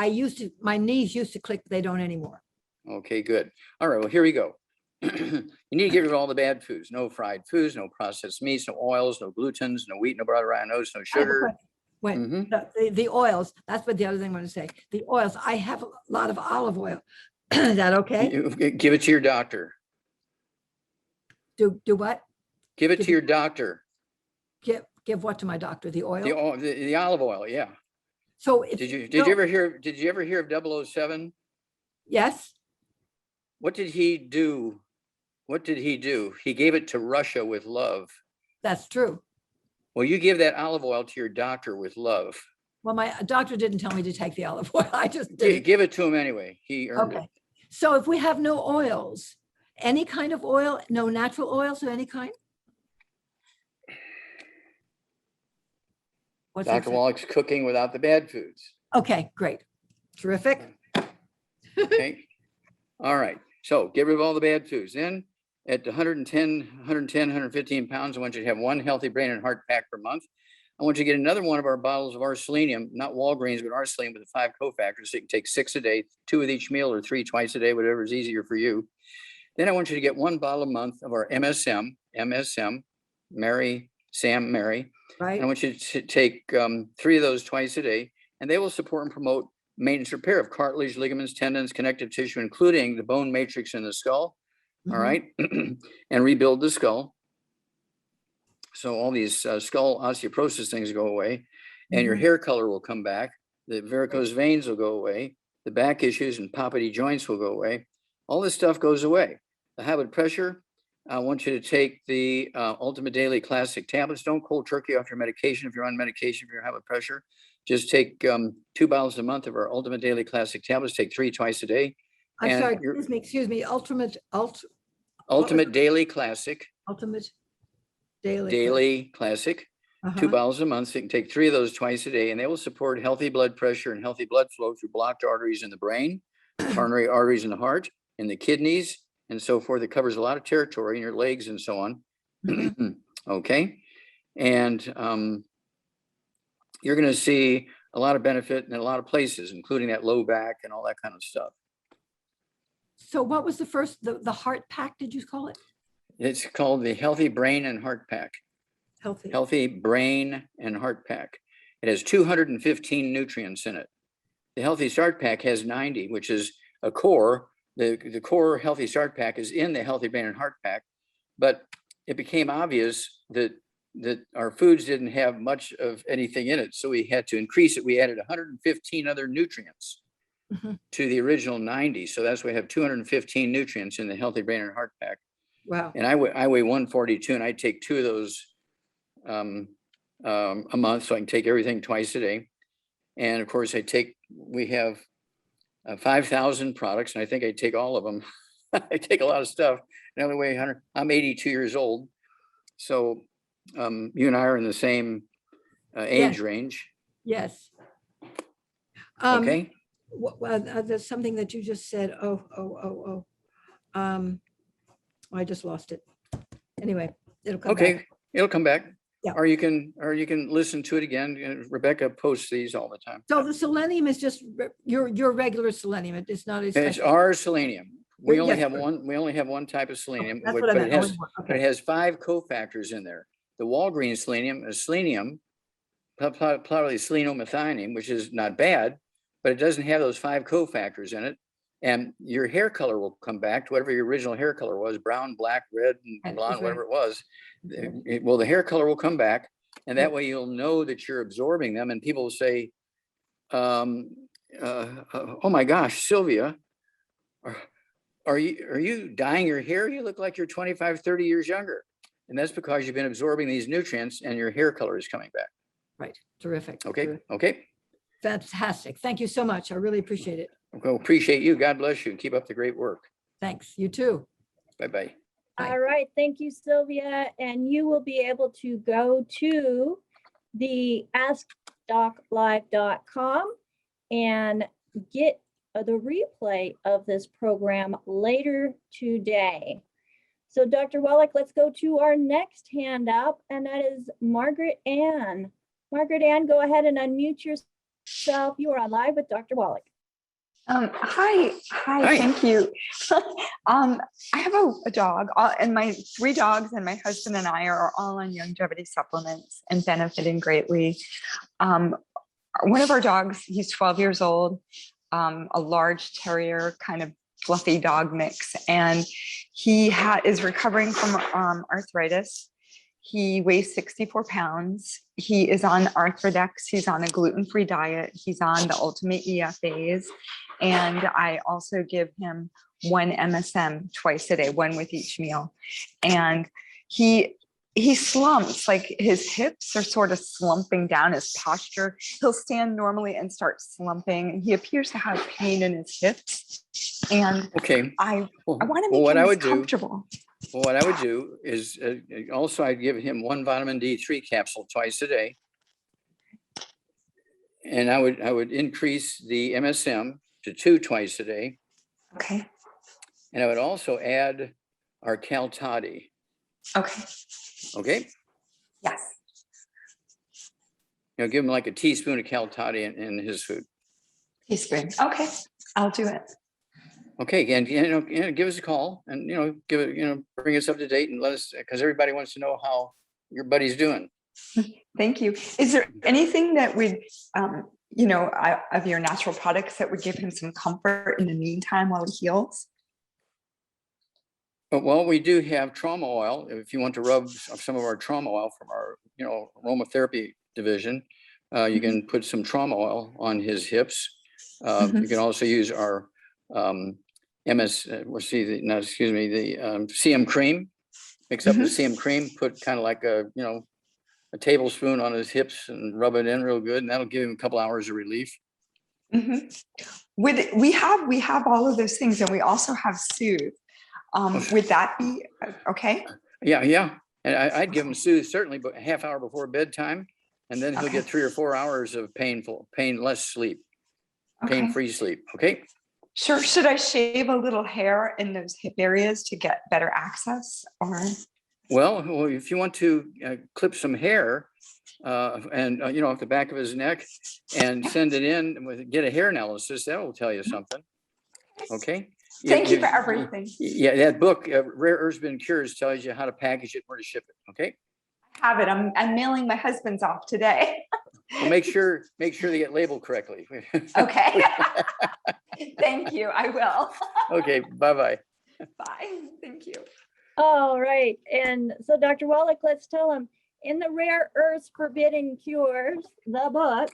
my knees used to click, but they don't anymore. Okay, good. All right, well, here we go. You need to get rid of all the bad foods. No fried foods, no processed meats, no oils, no glutens, no wheat, no butter, no I oats, no have a sugar. question. Wait, Mhm. the oils, that's what the other thing I want to say. The oils, I have a lot of olive oil. Is that okay? Give it to your doctor. Do what? Give it Give to your doctor. Give what to my doctor? The oil? The olive oil, yeah. So if. Did you ever hear of 007? Yes, What did he do? What did he do? He gave it to Russia with love. that's true. Well, you give that olive oil to your doctor with love. Well, my doctor didn't tell me to take the olive oil. I just did. Give it to him anyway. He earned it. Okay. So if we have no oils, any kind of oil, no natural oils of any kind? What's that Dr. say? Wallach's cooking without the bad foods. Okay, great. Terrific. Okay. All right. So get rid of all the bad foods. Then at 115 pounds, I want you to have one healthy brain and heart pack per month. I want you to get another one of our bottles of selenium, not Walgreens, but selenium with the 5 cofactors. So you can take 6 a day, 2 with each meal or 3 twice a day, whatever is easier for you. Then I want you to get 1 bottle a month of our MSM, Mary, Sam, Mary. Right. And I want you to take 3 of those twice a day, and they will support and promote maintenance repair of cartilage, ligaments, tendons, connective tissue, including the bone matrix in the skull. All right. And rebuild the skull. So all these skull osteoporosis things go away, and your hair color will come back. The varicose veins will go away. The back issues and poppity joints will go away. All this stuff goes away. The high blood pressure, I want you to take the Ultimate Daily Classic tablets. Don't cold turkey off your medication if you're on medication for your high blood pressure. Just take 2 bottles a month of our Ultimate Daily Classic tablets. Take 3 twice a day. I'm And sorry, your excuse me, Ultimate Daily Classic, Daily. Classic, 2 Uh-huh. bottles a month. So you can take 3 of those twice a day, and they will support healthy blood pressure and healthy blood flow through blocked arteries in the brain, coronary arteries in the heart, in the kidneys, and so forth. It covers a lot of territory in your legs and so on. Okay. And you're going to see a lot of benefit in a lot of places, including that low back and all that kind of stuff. So what was the first, the heart pack, did you call it? It's called the Healthy Brain and Heart Pack. Healthy. Healthy Brain and Heart Pack. It has 215 nutrients in it. The Healthy Start Pack has 90, which is a core. The core Healthy Start Pack is in the Healthy Brain and Heart Pack, but it became obvious that our foods didn't have much of anything in it, so we had to increase it. We added 115 other nutrients to the original 90, so that's why we have 215 nutrients in the Healthy Brain and Heart Pack. Wow. And I weigh 142, and I take 2 of those a month, so I can take everything twice a day. And of course, we have 5,000 products, and I think I take all of them. I take a lot of stuff. And I only weigh 100. I'm 82 years old, so you and I are in the same age Yes. range. Yes. Okay. Well, there's something that you just said. I just lost it. Anyway, it'll come Okay, back. it'll come back. Yeah. Or you can listen to it again. Rebecca posts these all the time. So the selenium is just your regular selenium. It's not a It's special. our selenium. We only Yes, have sure. one. We only have one type of selenium, That's but what I meant. it has only one. but it Okay. has 5 cofactors in there. The Walgreens selenium is selenium, probably selenomethionine, which is not bad, but it doesn't have those 5 cofactors in it. And your hair color will come back to whatever your original hair color was: brown, black, red, and And blonde, that's whatever right. it was. Well, the hair color will come back, and that Right. way you'll know that you're absorbing them. And people will say, "Oh my gosh, Sylvia, are you dyeing your hair? You look like you're 25, 30 years younger." And that's because you've been absorbing these nutrients, and your hair color is coming back. Right. Terrific. Okay. Terrific. Okay. Fantastic. Thank you so much. I really appreciate it. Well, appreciate you. God bless you. Keep up the great work. Thanks. You too. Bye-bye. Bye. All right, thank you, Sylvia. And you will be able to go to the askdoclive.com and get the replay of this program later today. So Dr. Wallach, let's go to our next hand up, and that is Margaret Ann. Margaret Ann, go ahead and unmute yourself. You are on live with Dr. Wallach. Hi. Hi, thank you. I have a dog, and my 3 dogs and my husband and I are all on longevity supplements and benefiting greatly. One of our dogs, he's 12 years old, a large terrier, kind of fluffy dog mix, and he is recovering from arthritis. He weighs 64 pounds. He is on Arthrodex. He's on a gluten-free diet. He's on the ultimate EFAs. And I also give him 1 MSM twice a day, 1 with each meal. And he slumps, like his hips are sort of slumping down, his posture. He'll stand normally and start slumping. He appears to have pain in his hips. And Okay. I want to Well, make what him I as would do, comfortable. well, what I would do is also I'd give him 1 vitamin D3 capsule twice a day. And I would increase the MSM to 2 twice a day. Okay. And I would also add our Caltati. Okay. Okay. Yes. Give him like a teaspoon of Caltati in his food. Teaspoon. Okay. I'll do it. Okay, and give us a call, and give it, bring us up to date, and let us, because everybody wants to know how your buddy's doing. Thank you. Is there anything that would, of your natural products that would give him some comfort in the meantime while he heals? Well, we do have trauma oil. If you want to rub some of our trauma oil from our, aromatherapy division, you can put some trauma oil on his hips. You can also use our CM cream. Mix up the CM cream, put kind of like a tablespoon on his hips and rub it in real good, and that'll give him a couple hours of relief. We have all of those things, and we also have Soothe. Would that be okay? Yeah. And I'd give him Soothe certainly, but a half hour before bedtime, and then he'll get 3 or 4 hours of painless sleep, pain-free sleep. Okay. Sure. Should I shave a little hair in those hip areas to get better access, or? Well, if you want to clip some hair and off the back of his neck and send it in, get a hair analysis, that will tell you something. Okay. Thank you for everything. Yeah, that book, Rare Earths Been Cures, tells you how to package it, where to ship it. Okay. I have it. I'm mailing my husband's off today. Well, make sure they get labeled correctly. Okay. Thank you. I will. Okay. Bye-bye. Bye. Thank you. All right. And so Dr. Wallach, let's tell him, in the Rare Earths Forbidden Cures, the book,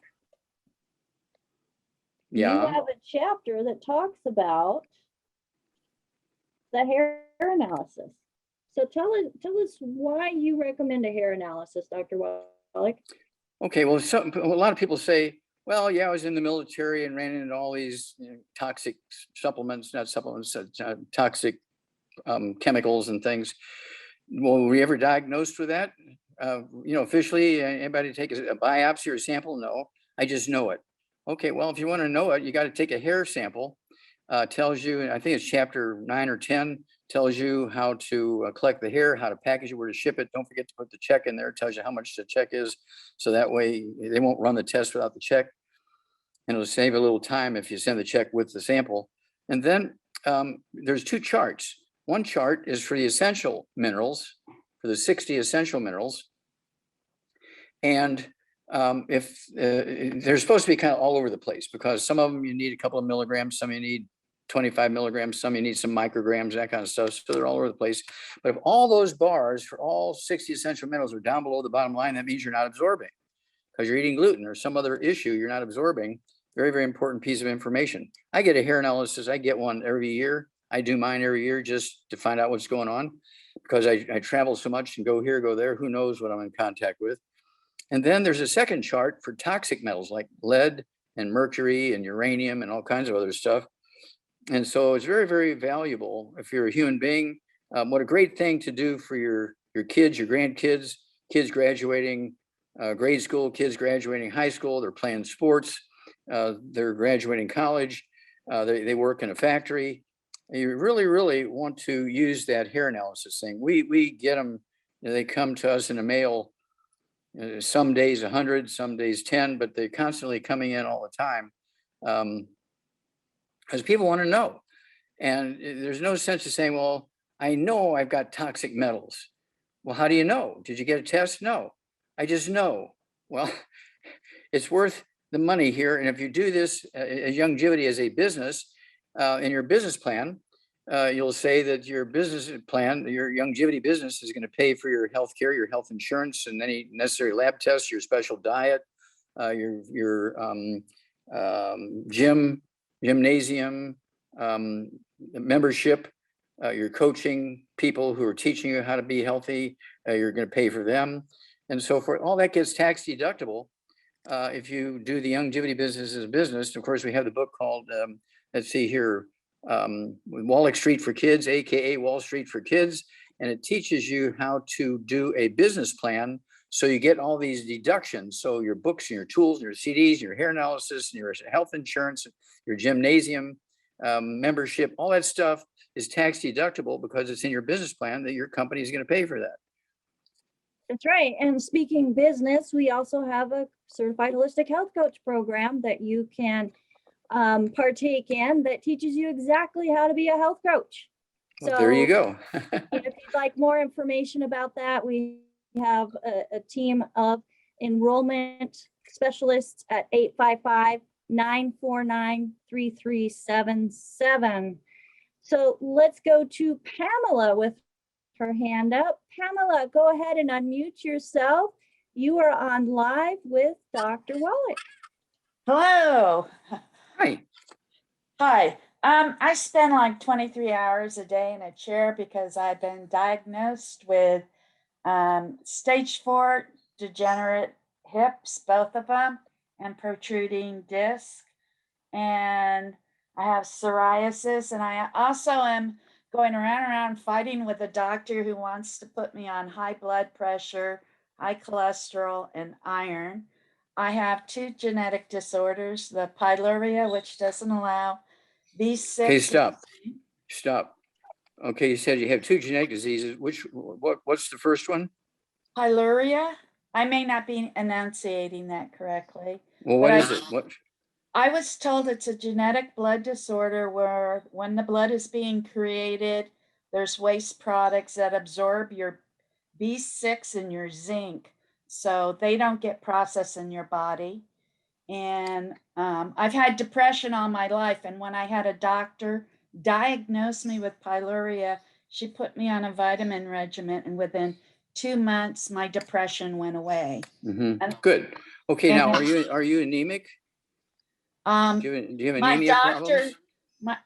you have a chapter that talks about the hair analysis. So tell us why you recommend a hair analysis, Dr. Wallach. Okay, well, a lot of people say, well, yeah, I was in the military and ran into all these toxic supplements, not supplements, toxic chemicals and things. Well, were you ever diagnosed with that? Officially, anybody take a biopsy or sample? No, I just know it. Okay, well, if you want to know it, you got to take a hair sample. Tells you, and I think it's chapter 9 or 10, tells you how to collect the hair, how to package it, where to ship it. Don't forget to put the check in there. It tells you how much the check is. So that way they won't run the test without the check. And it'll save a little time if you send the check with the sample. And then there's 2 charts. One chart is for the essential minerals, for the 60 essential minerals. And if they're supposed to be kind of all over the place, because some of them you need a couple of milligrams, some you need 25 milligrams, some you need some micrograms, that kind of stuff. So they're all over the place. But if all those bars for all 60 essential minerals are down below the bottom line, that means you're not absorbing because you're eating gluten or some other issue you're not absorbing. Very, very important piece of information. I get a hair analysis. I get one every year. I do mine every year just to find out what's going on because I travel so much and go here, go there. Who knows what I'm in contact with. And then there's a second chart for toxic metals like lead and mercury and uranium and all kinds of other stuff. And so it's very, very valuable if you're a human being. What a great thing to do for your kids, your grandkids, kids graduating grade school, kids graduating high school, they're playing sports, they're graduating college, they work in a factory. You really, really want to use that hair analysis thing. We get them, they come to us in the mail, some days 100, some days 10, but they're constantly coming in all the time. Because people want to know. And there's no sense of saying, well, I know I've got toxic metals. Well, how do you know? Did you get a test? No, I just know. Well, it's worth the money here. And if you do this as longevity as a business, in your business plan, you'll say that your business plan, your longevity business is going to pay for your health care, your health insurance, and any necessary lab tests, your special diet, your gymnasium, membership, your coaching people who are teaching you how to be healthy, you're going to pay for them and so forth. All that gets tax deductible if you do the longevity business as a business. Of course, we have the book called, let's see here, Wallach Street for Kids, AKA Wall Street for Kids. And it teaches you how to do a business plan. So you get all these deductions. So your books and your tools, and your CDs, and your hair analysis, and your health insurance, your gymnasium membership, all that stuff is tax deductible because it's in your business plan that your company is going to pay for that. That's right. And speaking business, we also have a certified holistic health coach program that you can partake in that teaches you exactly how to be a health coach. Well, there you go. If you'd like more information about that, we have a team of enrollment specialists at 855-949-3377. So let's go to Pamela with her hand up. Pamela, go ahead and unmute yourself. You are on live with Dr. Wallach. Hello. Hi. Hi. I spend like 23 hours a day in a chair because I've been diagnosed with stage 4 degenerate hips, both of them, and protruding disc. And I have psoriasis, and I also am going around fighting with a doctor who wants to put me on high blood pressure, high cholesterol, and iron. I have 2 genetic disorders, the pyroluria, which doesn't allow B6. Okay, stop. Okay, you said you have 2 genetic diseases. What's the first one? Pyroluria. I may not be enunciating that correctly. Well, what is it? What? I was told it's a genetic blood disorder where when the blood is being created, there's waste products that absorb your B6 and your zinc, so they don't get processed in your body. And I've had depression all my life. And when I had a doctor diagnose me with pyroluria, she put me on a vitamin regimen, and within 2 months, my depression went away. Mm-hmm. Good. Okay, now are you anemic? Do you have anemia problems? My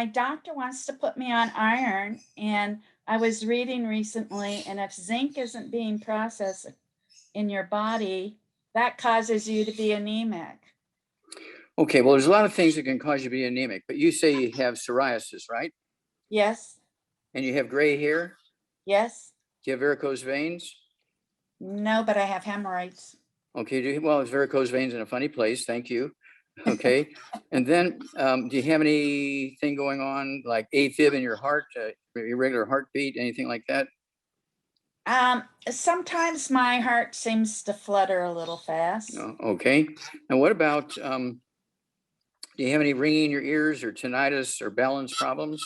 doctor wants to put me on iron, and I was reading recently, and if zinc isn't being processed in your body, that causes you to be anemic. Okay, well, there's a lot of things that can cause you to be anemic, but you say you have psoriasis, right? Yes, And you have gray hair? yes, Do you have varicose veins? no, but I have hemorrhoids. Okay, well, it's varicose veins in a funny place. Thank you. Okay. And then do you have anything going on like AFib in your heart, irregular heartbeat, anything like that? Sometimes my heart seems to flutter a little fast. No. Okay. And what about, do you have any ringing in your ears or tinnitus or balance problems?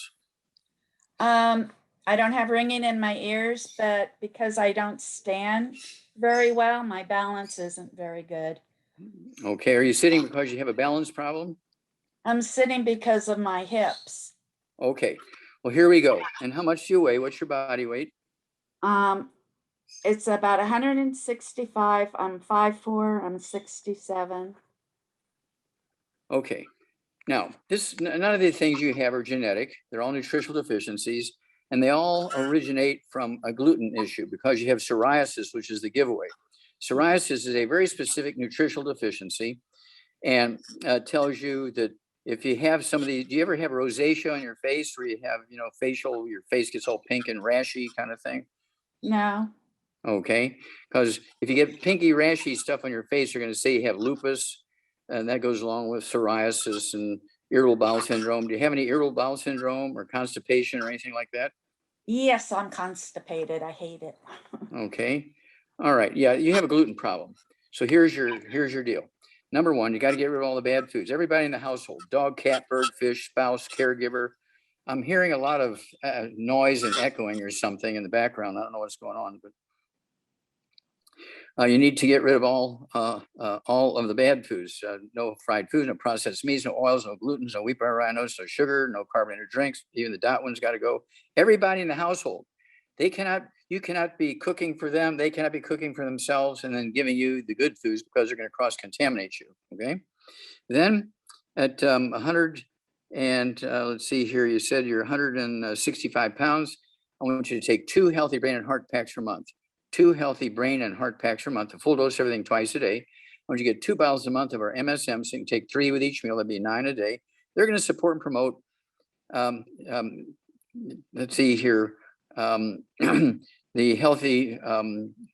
I don't have ringing in my ears, but because I don't stand very well, my balance isn't very good. Okay. Are you sitting because you have a balance problem? I'm sitting because of my hips. Okay. Well, here we go. And how much do you weigh? What's your body weight? It's about 165. I'm 5'4". I'm 67. Okay. Now, none of the things you have are genetic. They're all nutritional deficiencies, and they all originate from a gluten issue because you have psoriasis, which is the giveaway. Psoriasis is a very specific nutritional deficiency, and tells you that if you have some of these, do you ever have rosacea on your face where you have, your face gets all pink and rashy kind of thing? No. Okay, because if you get pinky rashy stuff on your face, you're going to say you have lupus, and that goes along with psoriasis and irritable bowel syndrome. Do you have any irritable bowel syndrome or constipation or anything like that? Yes, I'm constipated. I hate it. Okay, all right, yeah, you have a gluten problem. So here's your deal. Number one, you got to get rid of all the bad foods. Everybody in the household, dog, cat, bird, fish, spouse, caregiver. I'm hearing a lot of noise and echoing or something in the background. I don't know what's going on, but you need to get rid of all of the bad foods. No fried food, no processed meats, no oils, no gluten, no wheat, bar, rhinos, no sugar, no carbonated drinks. Even the dot ones got to go. Everybody in the household, you cannot be cooking for them. They cannot be cooking for themselves and then giving you the good foods because they're going to cross-contaminate you. Okay. Then at 100 and let's see here, you said you're 165 pounds. I want you to take 2 healthy brain and heart packs per month. 2 healthy brain and heart packs per month, a full dose of everything twice a day. I want you to get 2 bottles a month of our MSM, so you can take 3 with each meal. That'd be 9 a day. They're going to support and promote. Let's see here, the healthy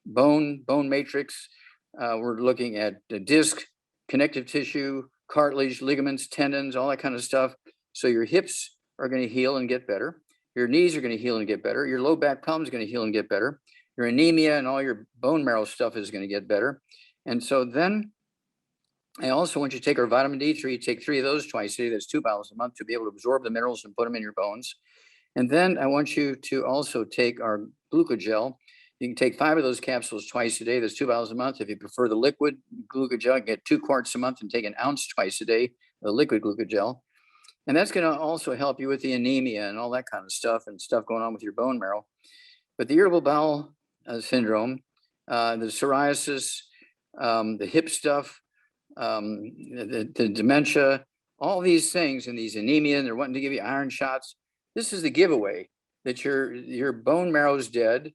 bone matrix. We're looking at the disc, connective tissue, cartilage, ligaments, tendons, all that kind of stuff. So your hips are going to heal and get better. Your knees are going to heal and get better. Your low back problem is going to heal and get better. Your anemia and all your bone marrow stuff is going to get better. And so then I also want you to take our vitamin D3, take 3 of those twice a day. That's 2 bottles a month to be able to absorb the minerals and put them in your bones. And then I want you to also take our glucogel. You can take 5 of those capsules twice a day. That's 2 bottles a month. If you prefer the liquid glucogel, you get 2 quarts a month and take an ounce twice a day, the liquid glucogel. And that's going to also help you with the anemia and all that kind of stuff and stuff going on with your bone marrow. But the irritable bowel syndrome, the psoriasis, the hip stuff, the dementia, all these things and these anemia, and they're wanting to give you iron shots. This is the giveaway that your bone marrow is dead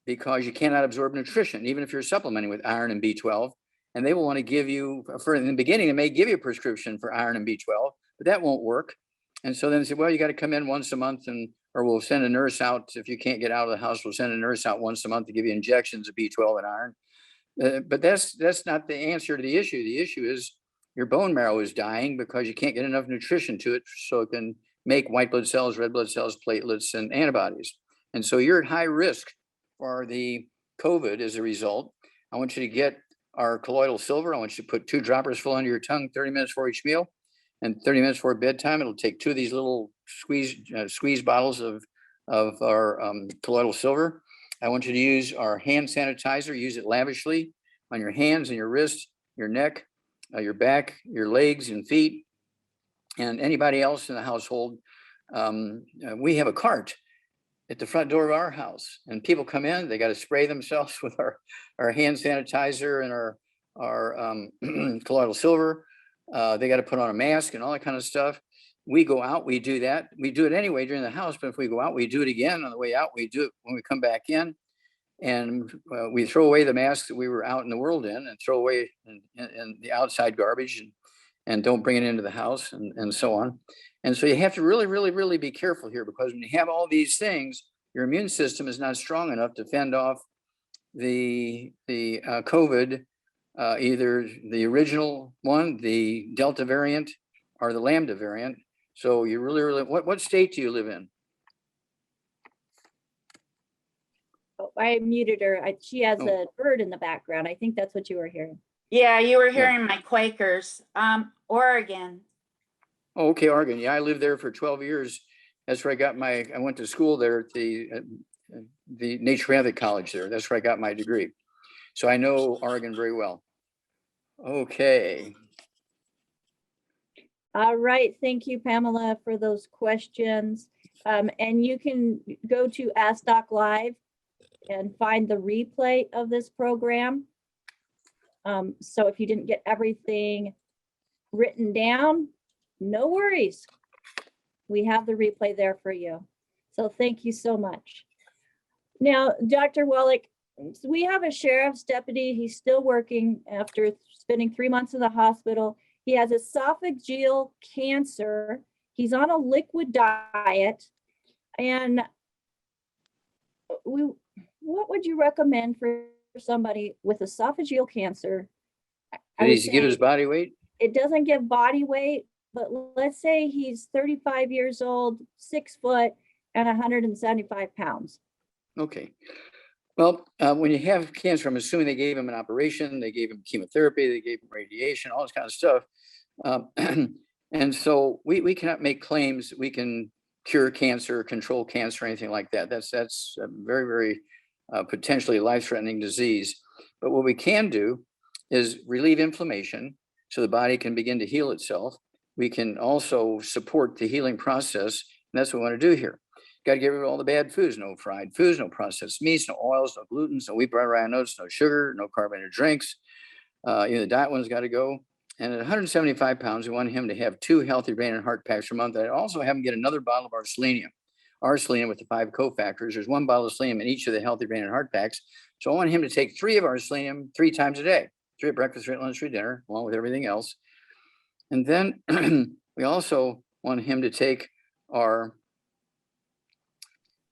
because you cannot absorb nutrition, even if you're supplementing with iron and B12. And they will want to give you, in the beginning, they may give you a prescription for iron and B12, but that won't work. And so then they say, well, you got to come in once a month or we'll send a nurse out. If you can't get out of the house, we'll send a nurse out once a month to give you injections of B12 and iron. But that's not the answer to the issue. The issue is your bone marrow is dying because you can't get enough nutrition to it so it can make white blood cells, red blood cells, platelets, and antibodies. And so you're at high risk for the COVID as a result. I want you to get our colloidal silver. I want you to put 2 droppers full under your tongue 30 minutes before each meal and 30 minutes before bedtime. It'll take 2 of these little squeeze bottles of our colloidal silver. I want you to use our hand sanitizer. Use it lavishly on your hands and your wrists, your neck, your back, your legs and feet, and anybody else in the household. We have a cart at the front door of our house, and people come in, they got to spray themselves with our hand sanitizer and our colloidal silver. They got to put on a mask and all that kind of stuff. we go out, we do that. We do it anyway during the house, but if we go out, we do it again on the way out. We do it when we come back in. And we throw away the masks that we were out in the world in, and throw away in the outside garbage, and don't bring it into the house, and so on. And so you have to really, really, really be careful here, because when you have all these things, your immune system is not strong enough to fend off the COVID, either the original one, the Delta variant, or the Lambda variant. So you really, really, what state do you live in? Oh, I muted her. She has a bird in the background. I think that's what you were hearing. Yeah, you were hearing my Quakers. Oregon. Oh, okay, Oregon. Yeah, I lived there for 12 years. That's where I got I went to school there at the Naturopathic College there. That's where I got my degree. So I know Oregon very well. Okay. All right. Thank you, Pamela, for those questions. And you can go to Ask Doc Live and find the replay of this program. So if you didn't get everything written down, no worries. We have the replay there for you. So thank you so much. Now, Dr. Wallach, we have a sheriff's deputy. He's still working after spending 3 months in the hospital. He has esophageal cancer. He's on a liquid diet. And what would you recommend for somebody with esophageal cancer? Did he give his body weight? It doesn't give body weight, but let's say he's 35 years old, 6 foot, and 175 pounds. Okay. Well, when you have cancer, I'm assuming they gave him an operation, they gave him chemotherapy, they gave him radiation, all this kind of stuff. And so we cannot make claims that we can cure cancer, control cancer, or anything like that. That's a very, very potentially life-threatening disease. But what we can do is relieve inflammation so the body can begin to heal itself. We can also support the healing process, and that's what we want to do here. Got to get rid of all the bad foods, no fried foods, no processed meats, no oils, no glutens, no wheat, bread, rye, oats, no sugar, no carbonated drinks. The diet one's got to go. And at 175 pounds, we want him to have 2 healthy brain and heart packs per month. I also have him get another bottle of our selenium with the 5 cofactors. There's 1 bottle of selenium in each of the healthy brain and heart packs. So I want him to take 3 of our selenium 3 times a day, 3 at breakfast, 3 at lunch, 3 at dinner, along with everything else. And then we also want him to take our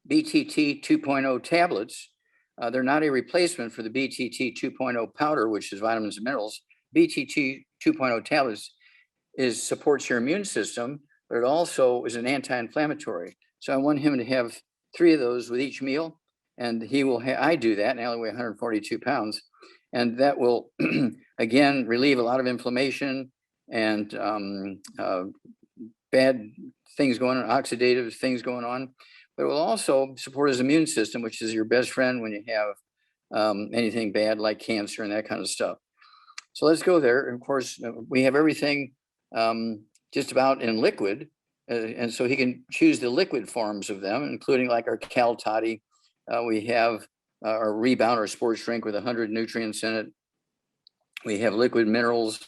BTT 2.0 tablets. They're not a replacement for the BTT 2.0 powder, which is vitamins and minerals. BTT 2.0 tablets supports your immune system, but it also is an anti-inflammatory. So I want him to have 3 of those with each meal, and he will. I do that, and I only weigh 142 pounds, and that will again relieve a lot of inflammation and bad things going on, oxidative things going on. But it will also support his immune system, which is your best friend when you have anything bad like cancer and that kind of stuff. So let's go there. And of course, we have everything just about in liquid. And so he can choose the liquid forms of them, including like our Cal Toddy. We have our Rebound, our sports drink with 100 nutrients in it. We have liquid minerals,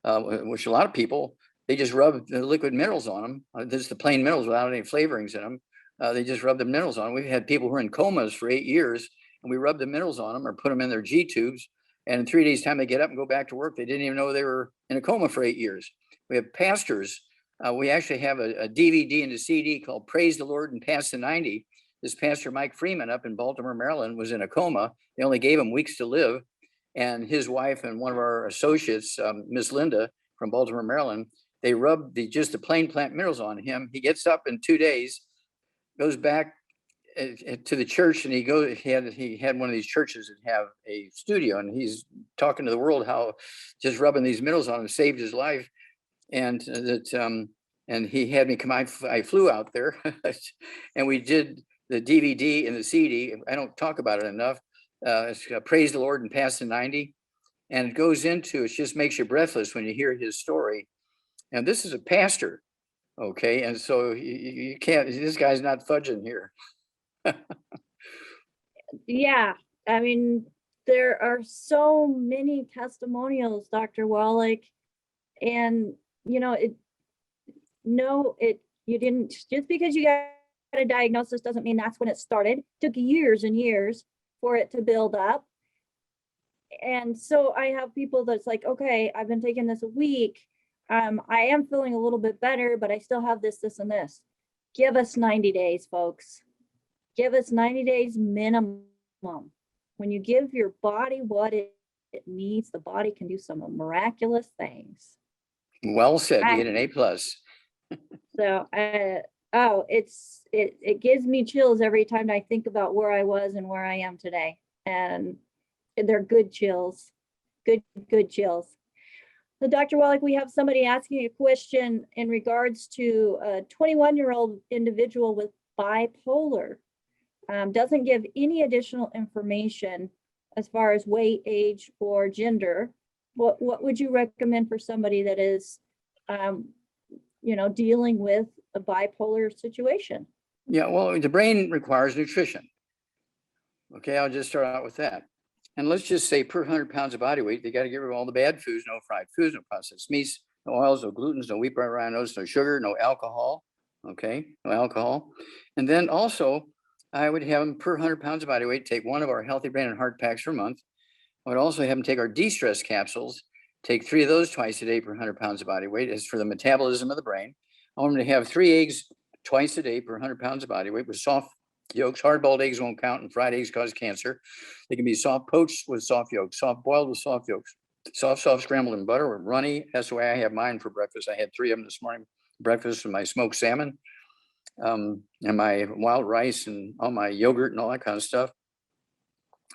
which a lot of people, they just rub the liquid minerals on them. Just the plain minerals without any flavorings in them. They just rub the minerals on. We've had people who are in comas for 8 years, and we rub the minerals on them or put them in their G tubes. And in 3 days' time, they get up and go back to work. They didn't even know they were in a coma for 8 years. We have pastors. We actually have a DVD and a CD called Praise the Lord and Past the 90. This pastor, Mike Freeman, up in Baltimore, Maryland, was in a coma. They only gave him weeks to live. And his wife and one of our associates, Miss Linda from Baltimore, Maryland, they rubbed just the plain plant minerals on him. He gets up in 2 days, goes back to the church, and he had one of these churches that have a studio, and he's talking to the world how just rubbing these minerals on him saved his life. And and he had me come. I flew out there, and we did the DVD and the CD. I don't talk about it enough. It's Praise the Lord and Past the 90, and it goes into, it just makes you breathless when you hear his story. And this is a pastor, okay, and so you can't. This guy's not fudging here. Yeah, I mean, there are so many testimonials, Dr. Wallach, and no, you didn't, just because you got a diagnosis doesn't mean that's when it started. It took years and years for it to build up. And so I have people that's like, okay, I've been taking this a week. I am feeling a little bit better, but I still have this, this, and this. Give us 90 days, folks. Give us 90 days minimum. When you give your body what it needs, the body can do some miraculous things. Well said. You get an A+. So, oh, it gives me chills every time I think about where I was and where I am today. And they're good chills, good chills. So Dr. Wallach, we have somebody asking a question in regards to a 21-year-old individual with bipolar. Doesn't give any additional information as far as weight, age, or gender. What would you recommend for somebody that is, dealing with a bipolar situation? Yeah, well, the brain requires nutrition. Okay, I'll just start out with that. And let's just say per 100 pounds of body weight, they got to get rid of all the bad foods, no fried foods, no processed meats, no oils, no glutens, no wheat, bran, oats, no sugar, no alcohol. Okay, no alcohol. And then also, I would have them per 100 pounds of body weight, take one of our Healthy Brain and Heart Packs for a month. I would also have them take our de-stress capsules, take 3 of those twice a day per 100 pounds of body weight. It's for the metabolism of the brain. I want them to have 3 eggs twice a day per 100 pounds of body weight with soft yolks. Hard-boiled eggs won't count, and fried eggs cause cancer. They can be soft poached with soft yolks, soft boiled with soft yolks, soft scrambled in butter or runny. That's the way I have mine for breakfast. I had 3 of them this morning, breakfast with my smoked salmon, and my wild rice and all my yogurt and all that kind of stuff.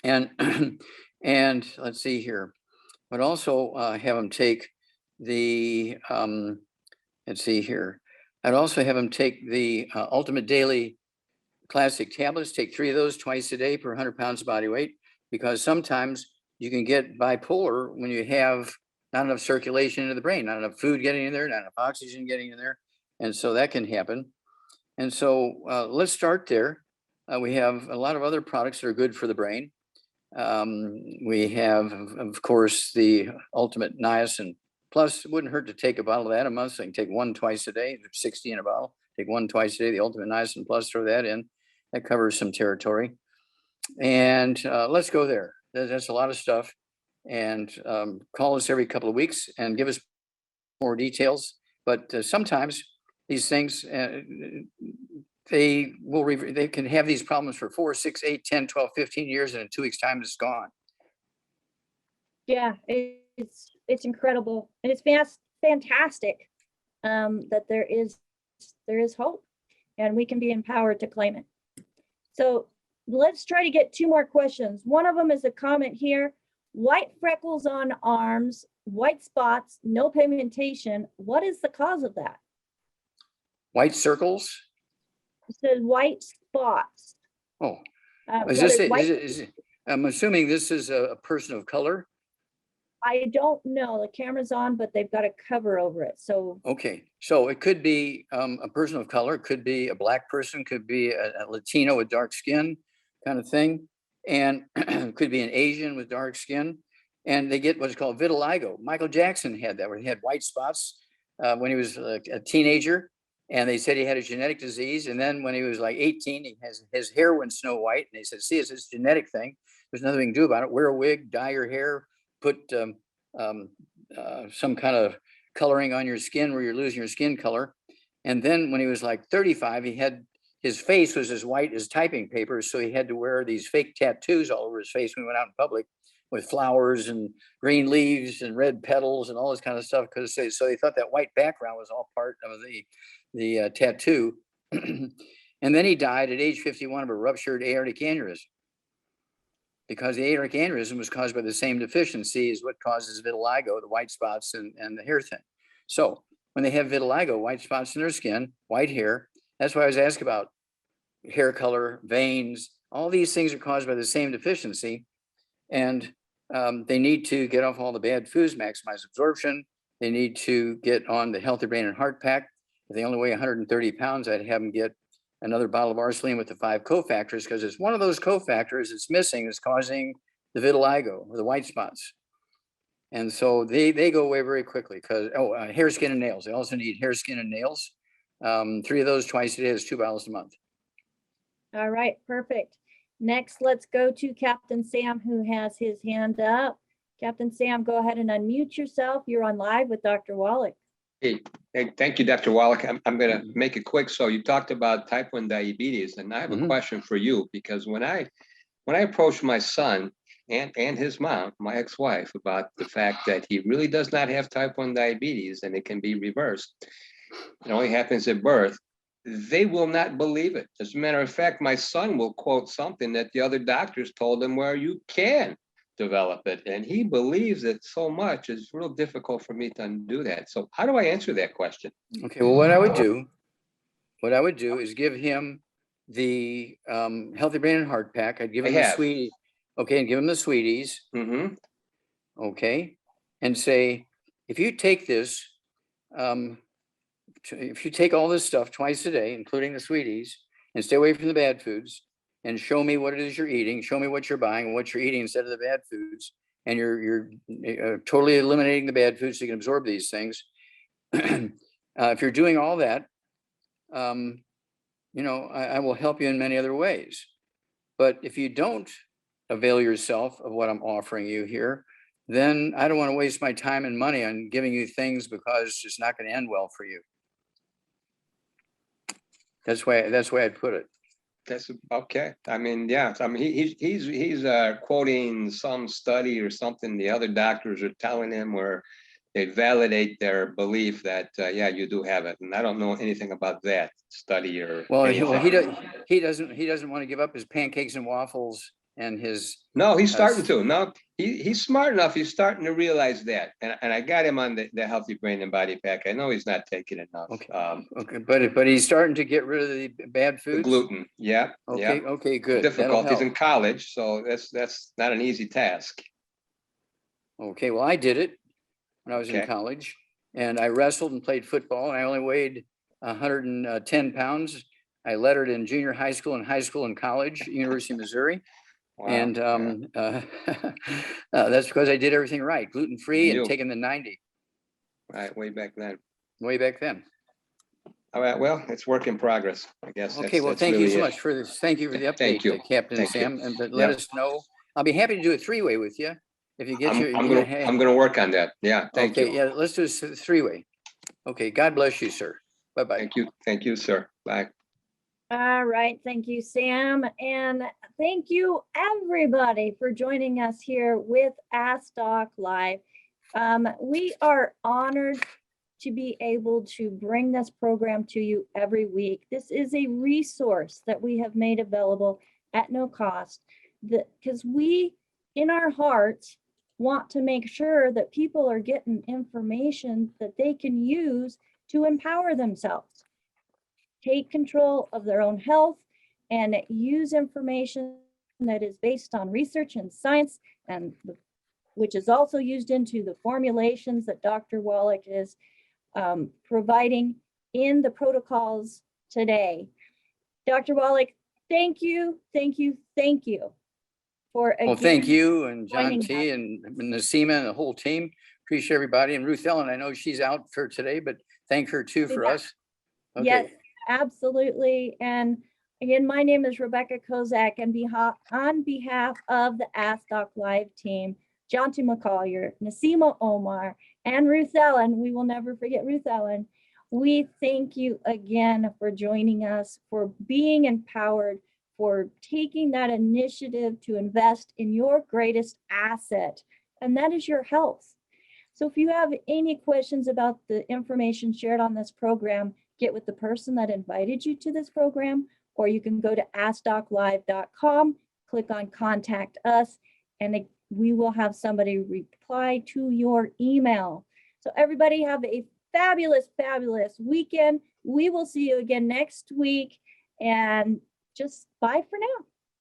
And and let's see here, but also have them take the let's see here. I'd also have them take the Ultimate Daily Classic tablets. Take 3 of those twice a day per 100 pounds of body weight, because sometimes you can get bipolar when you have not enough circulation into the brain, not enough food getting in there, not enough oxygen getting in there, and so that can happen. And so let's start there. We have a lot of other products that are good for the brain. We have, of course, the Ultimate Niacin Plus. It wouldn't hurt to take a bottle of that a month. So you can take 1 twice a day. There's 60 in a bottle. Take 1 twice a day. The Ultimate Niacin Plus, throw that in. That covers some territory. And let's go there. That's a lot of stuff. And call us every couple of weeks and give us more details. But sometimes these things, they can have these problems for 4, 6, 8, 10, 12, 15 years, and in 2 weeks' time, it's gone. Yeah, it's incredible, and it's fantastic that there is hope, and we can be empowered to claim it. So let's try to get 2 more questions. One of them is a comment here: white freckles on arms, white spots, no pigmentation. What is the cause of that? White circles. It says white spots. Oh, Whether it's is it, I'm assuming this is a person of color. I don't know. The camera's on, but they've got a cover over it. So Okay, so it could be a person of color, it could be a Black person, could be a Latino with dark skin kind of thing, and it could be an Asian with dark skin, and they get what's called vitiligo. Michael Jackson had that, where he had white spots when he was a teenager, and they said he had a genetic disease. And then when he was like 18, his hair went snow white, and they said, see, it's this genetic thing. There's nothing we can do about it. Wear a wig, dye your hair, put some kind of coloring on your skin where you're losing your skin color. And then when he was like 35, his face was as white as typing paper. So he had to wear these fake tattoos all over his face when he went out in public with flowers and green leaves and red petals and all this kind of stuff. So they thought that white background was all part of the tattoo. And then he died at age 51 of a ruptured aortic aneurysm, because the aortic aneurysm was caused by the same deficiency as what causes vitiligo, the white spots and the hair thin. So when they have vitiligo, white spots in their skin, white hair, that's why I was asked about hair color, veins, all these things are caused by the same deficiency. And they need to get off all the bad foods, maximize absorption. They need to get on the Healthy Brain and Heart Pack. If they only weigh 130 pounds, I'd have them get another bottle of Arsaline with the 5 cofactors, because it's one of those cofactors that's missing is causing the vitiligo or the white spots. And so they go away very quickly because, hair, skin, and nails. They also need hair, skin, and nails. 3 of those twice a day is 2 bottles a month. All right, perfect. Next, let's go to Captain Sam, who has his hand up. Captain Sam, go ahead and unmute yourself. You're on live with Dr. Wallach. Hey, thank you, Dr. Wallach. I'm going to make it quick. So you talked about type 1 diabetes, and I have a question for you, because when I approached my son and his mom, my ex-wife, about the fact that he really does not have type 1 diabetes and it can be reversed, it only happens at birth, they will not believe it. As a matter of fact, my son will quote something that the other doctors told him where you can develop it. And he believes it so much, it's real difficult for me to undo that. So how do I answer that question? Okay, well, what I would do is give him the Healthy Brain and Heart Pack. I'd give him the sweetie. Okay, and give him the sweeties. Okay, and say, if you take this, if you take all this stuff twice a day, including the sweeties, and stay away from the bad foods, and show me what it is you're eating, show me what you're buying and what you're eating instead of the bad foods, and you're totally eliminating the bad foods so you can absorb these things. If you're doing all that, you know, I will help you in many other ways. But if you don't avail yourself of what I'm offering you here, then I don't want to waste my time and money on giving you things because it's not going to end well for you. That's why I'd put it. That's okay. I mean, yeah. I mean, he's quoting some study or something the other doctors are telling him where they validate their belief that yeah, you do have it. And I don't know anything about that study or. Well, he doesn't want to give up his pancakes and waffles and his. No, he's starting to. No, he's smart enough. He's starting to realize that. And I got him on the Healthy Brain and Body Pack. I know he's not taking enough. Okay. Okay, but he's starting to get rid of the bad foods. The gluten. Yeah. Okay. Yeah. Okay. Good. Difficulties in college, so that's not an easy task. Okay. Well, I did it when I was in college, and I wrestled and played football, and I only weighed 110 pounds. I lettered in junior high school and college, University of Missouri. Wow. And that's because I did everything right, gluten-free and taking the 90. Right, way back then. Way back then. All right, well, it's work in progress, I guess. Okay, well, thank you so much for this. Thank you for the update, Thank you. Captain Sam, and let us know. I'll be happy to do a 3-way with you if you get your. I'm gonna work on that. Yeah, thank you. Okay, yeah, let's do a 3-way. Okay, God bless you, sir. Bye-bye. Thank you, sir. Bye. All right, thank you, Sam. And thank you, everybody, for joining us here with Ask Doc Live. We are honored to be able to bring this program to you every week. This is a resource that we have made available at no cost, because we, in our hearts, want to make sure that people are getting information that they can use to empower themselves, take control of their own health, and use information that is based on research and science, and which is also used into the formulations that Dr. Wallach is providing in the protocols today. Dr. Wallach, thank you for again. Well, thank you and John T. and Nasima and the whole team. Appreciate everybody. And Ruth Ellen, I know she's out for today, but thank her too for us. Okay. Yes, absolutely. And again, my name is Rebecca Kozak, and on behalf of the Ask Doc Live team, John T. McCollier, Nasima Omar, and Ruth Ellen, we will never forget Ruth Ellen. We thank you again for joining us, for being empowered, for taking that initiative to invest in your greatest asset, and that is your health. So if you have any questions about the information shared on this program, get with the person that invited you to this program, or you can go to AskDocLive.com, click on Contact Us, and we will have somebody reply to your email. So everybody have a fabulous, fabulous weekend. We will see you again next week, and just bye for now.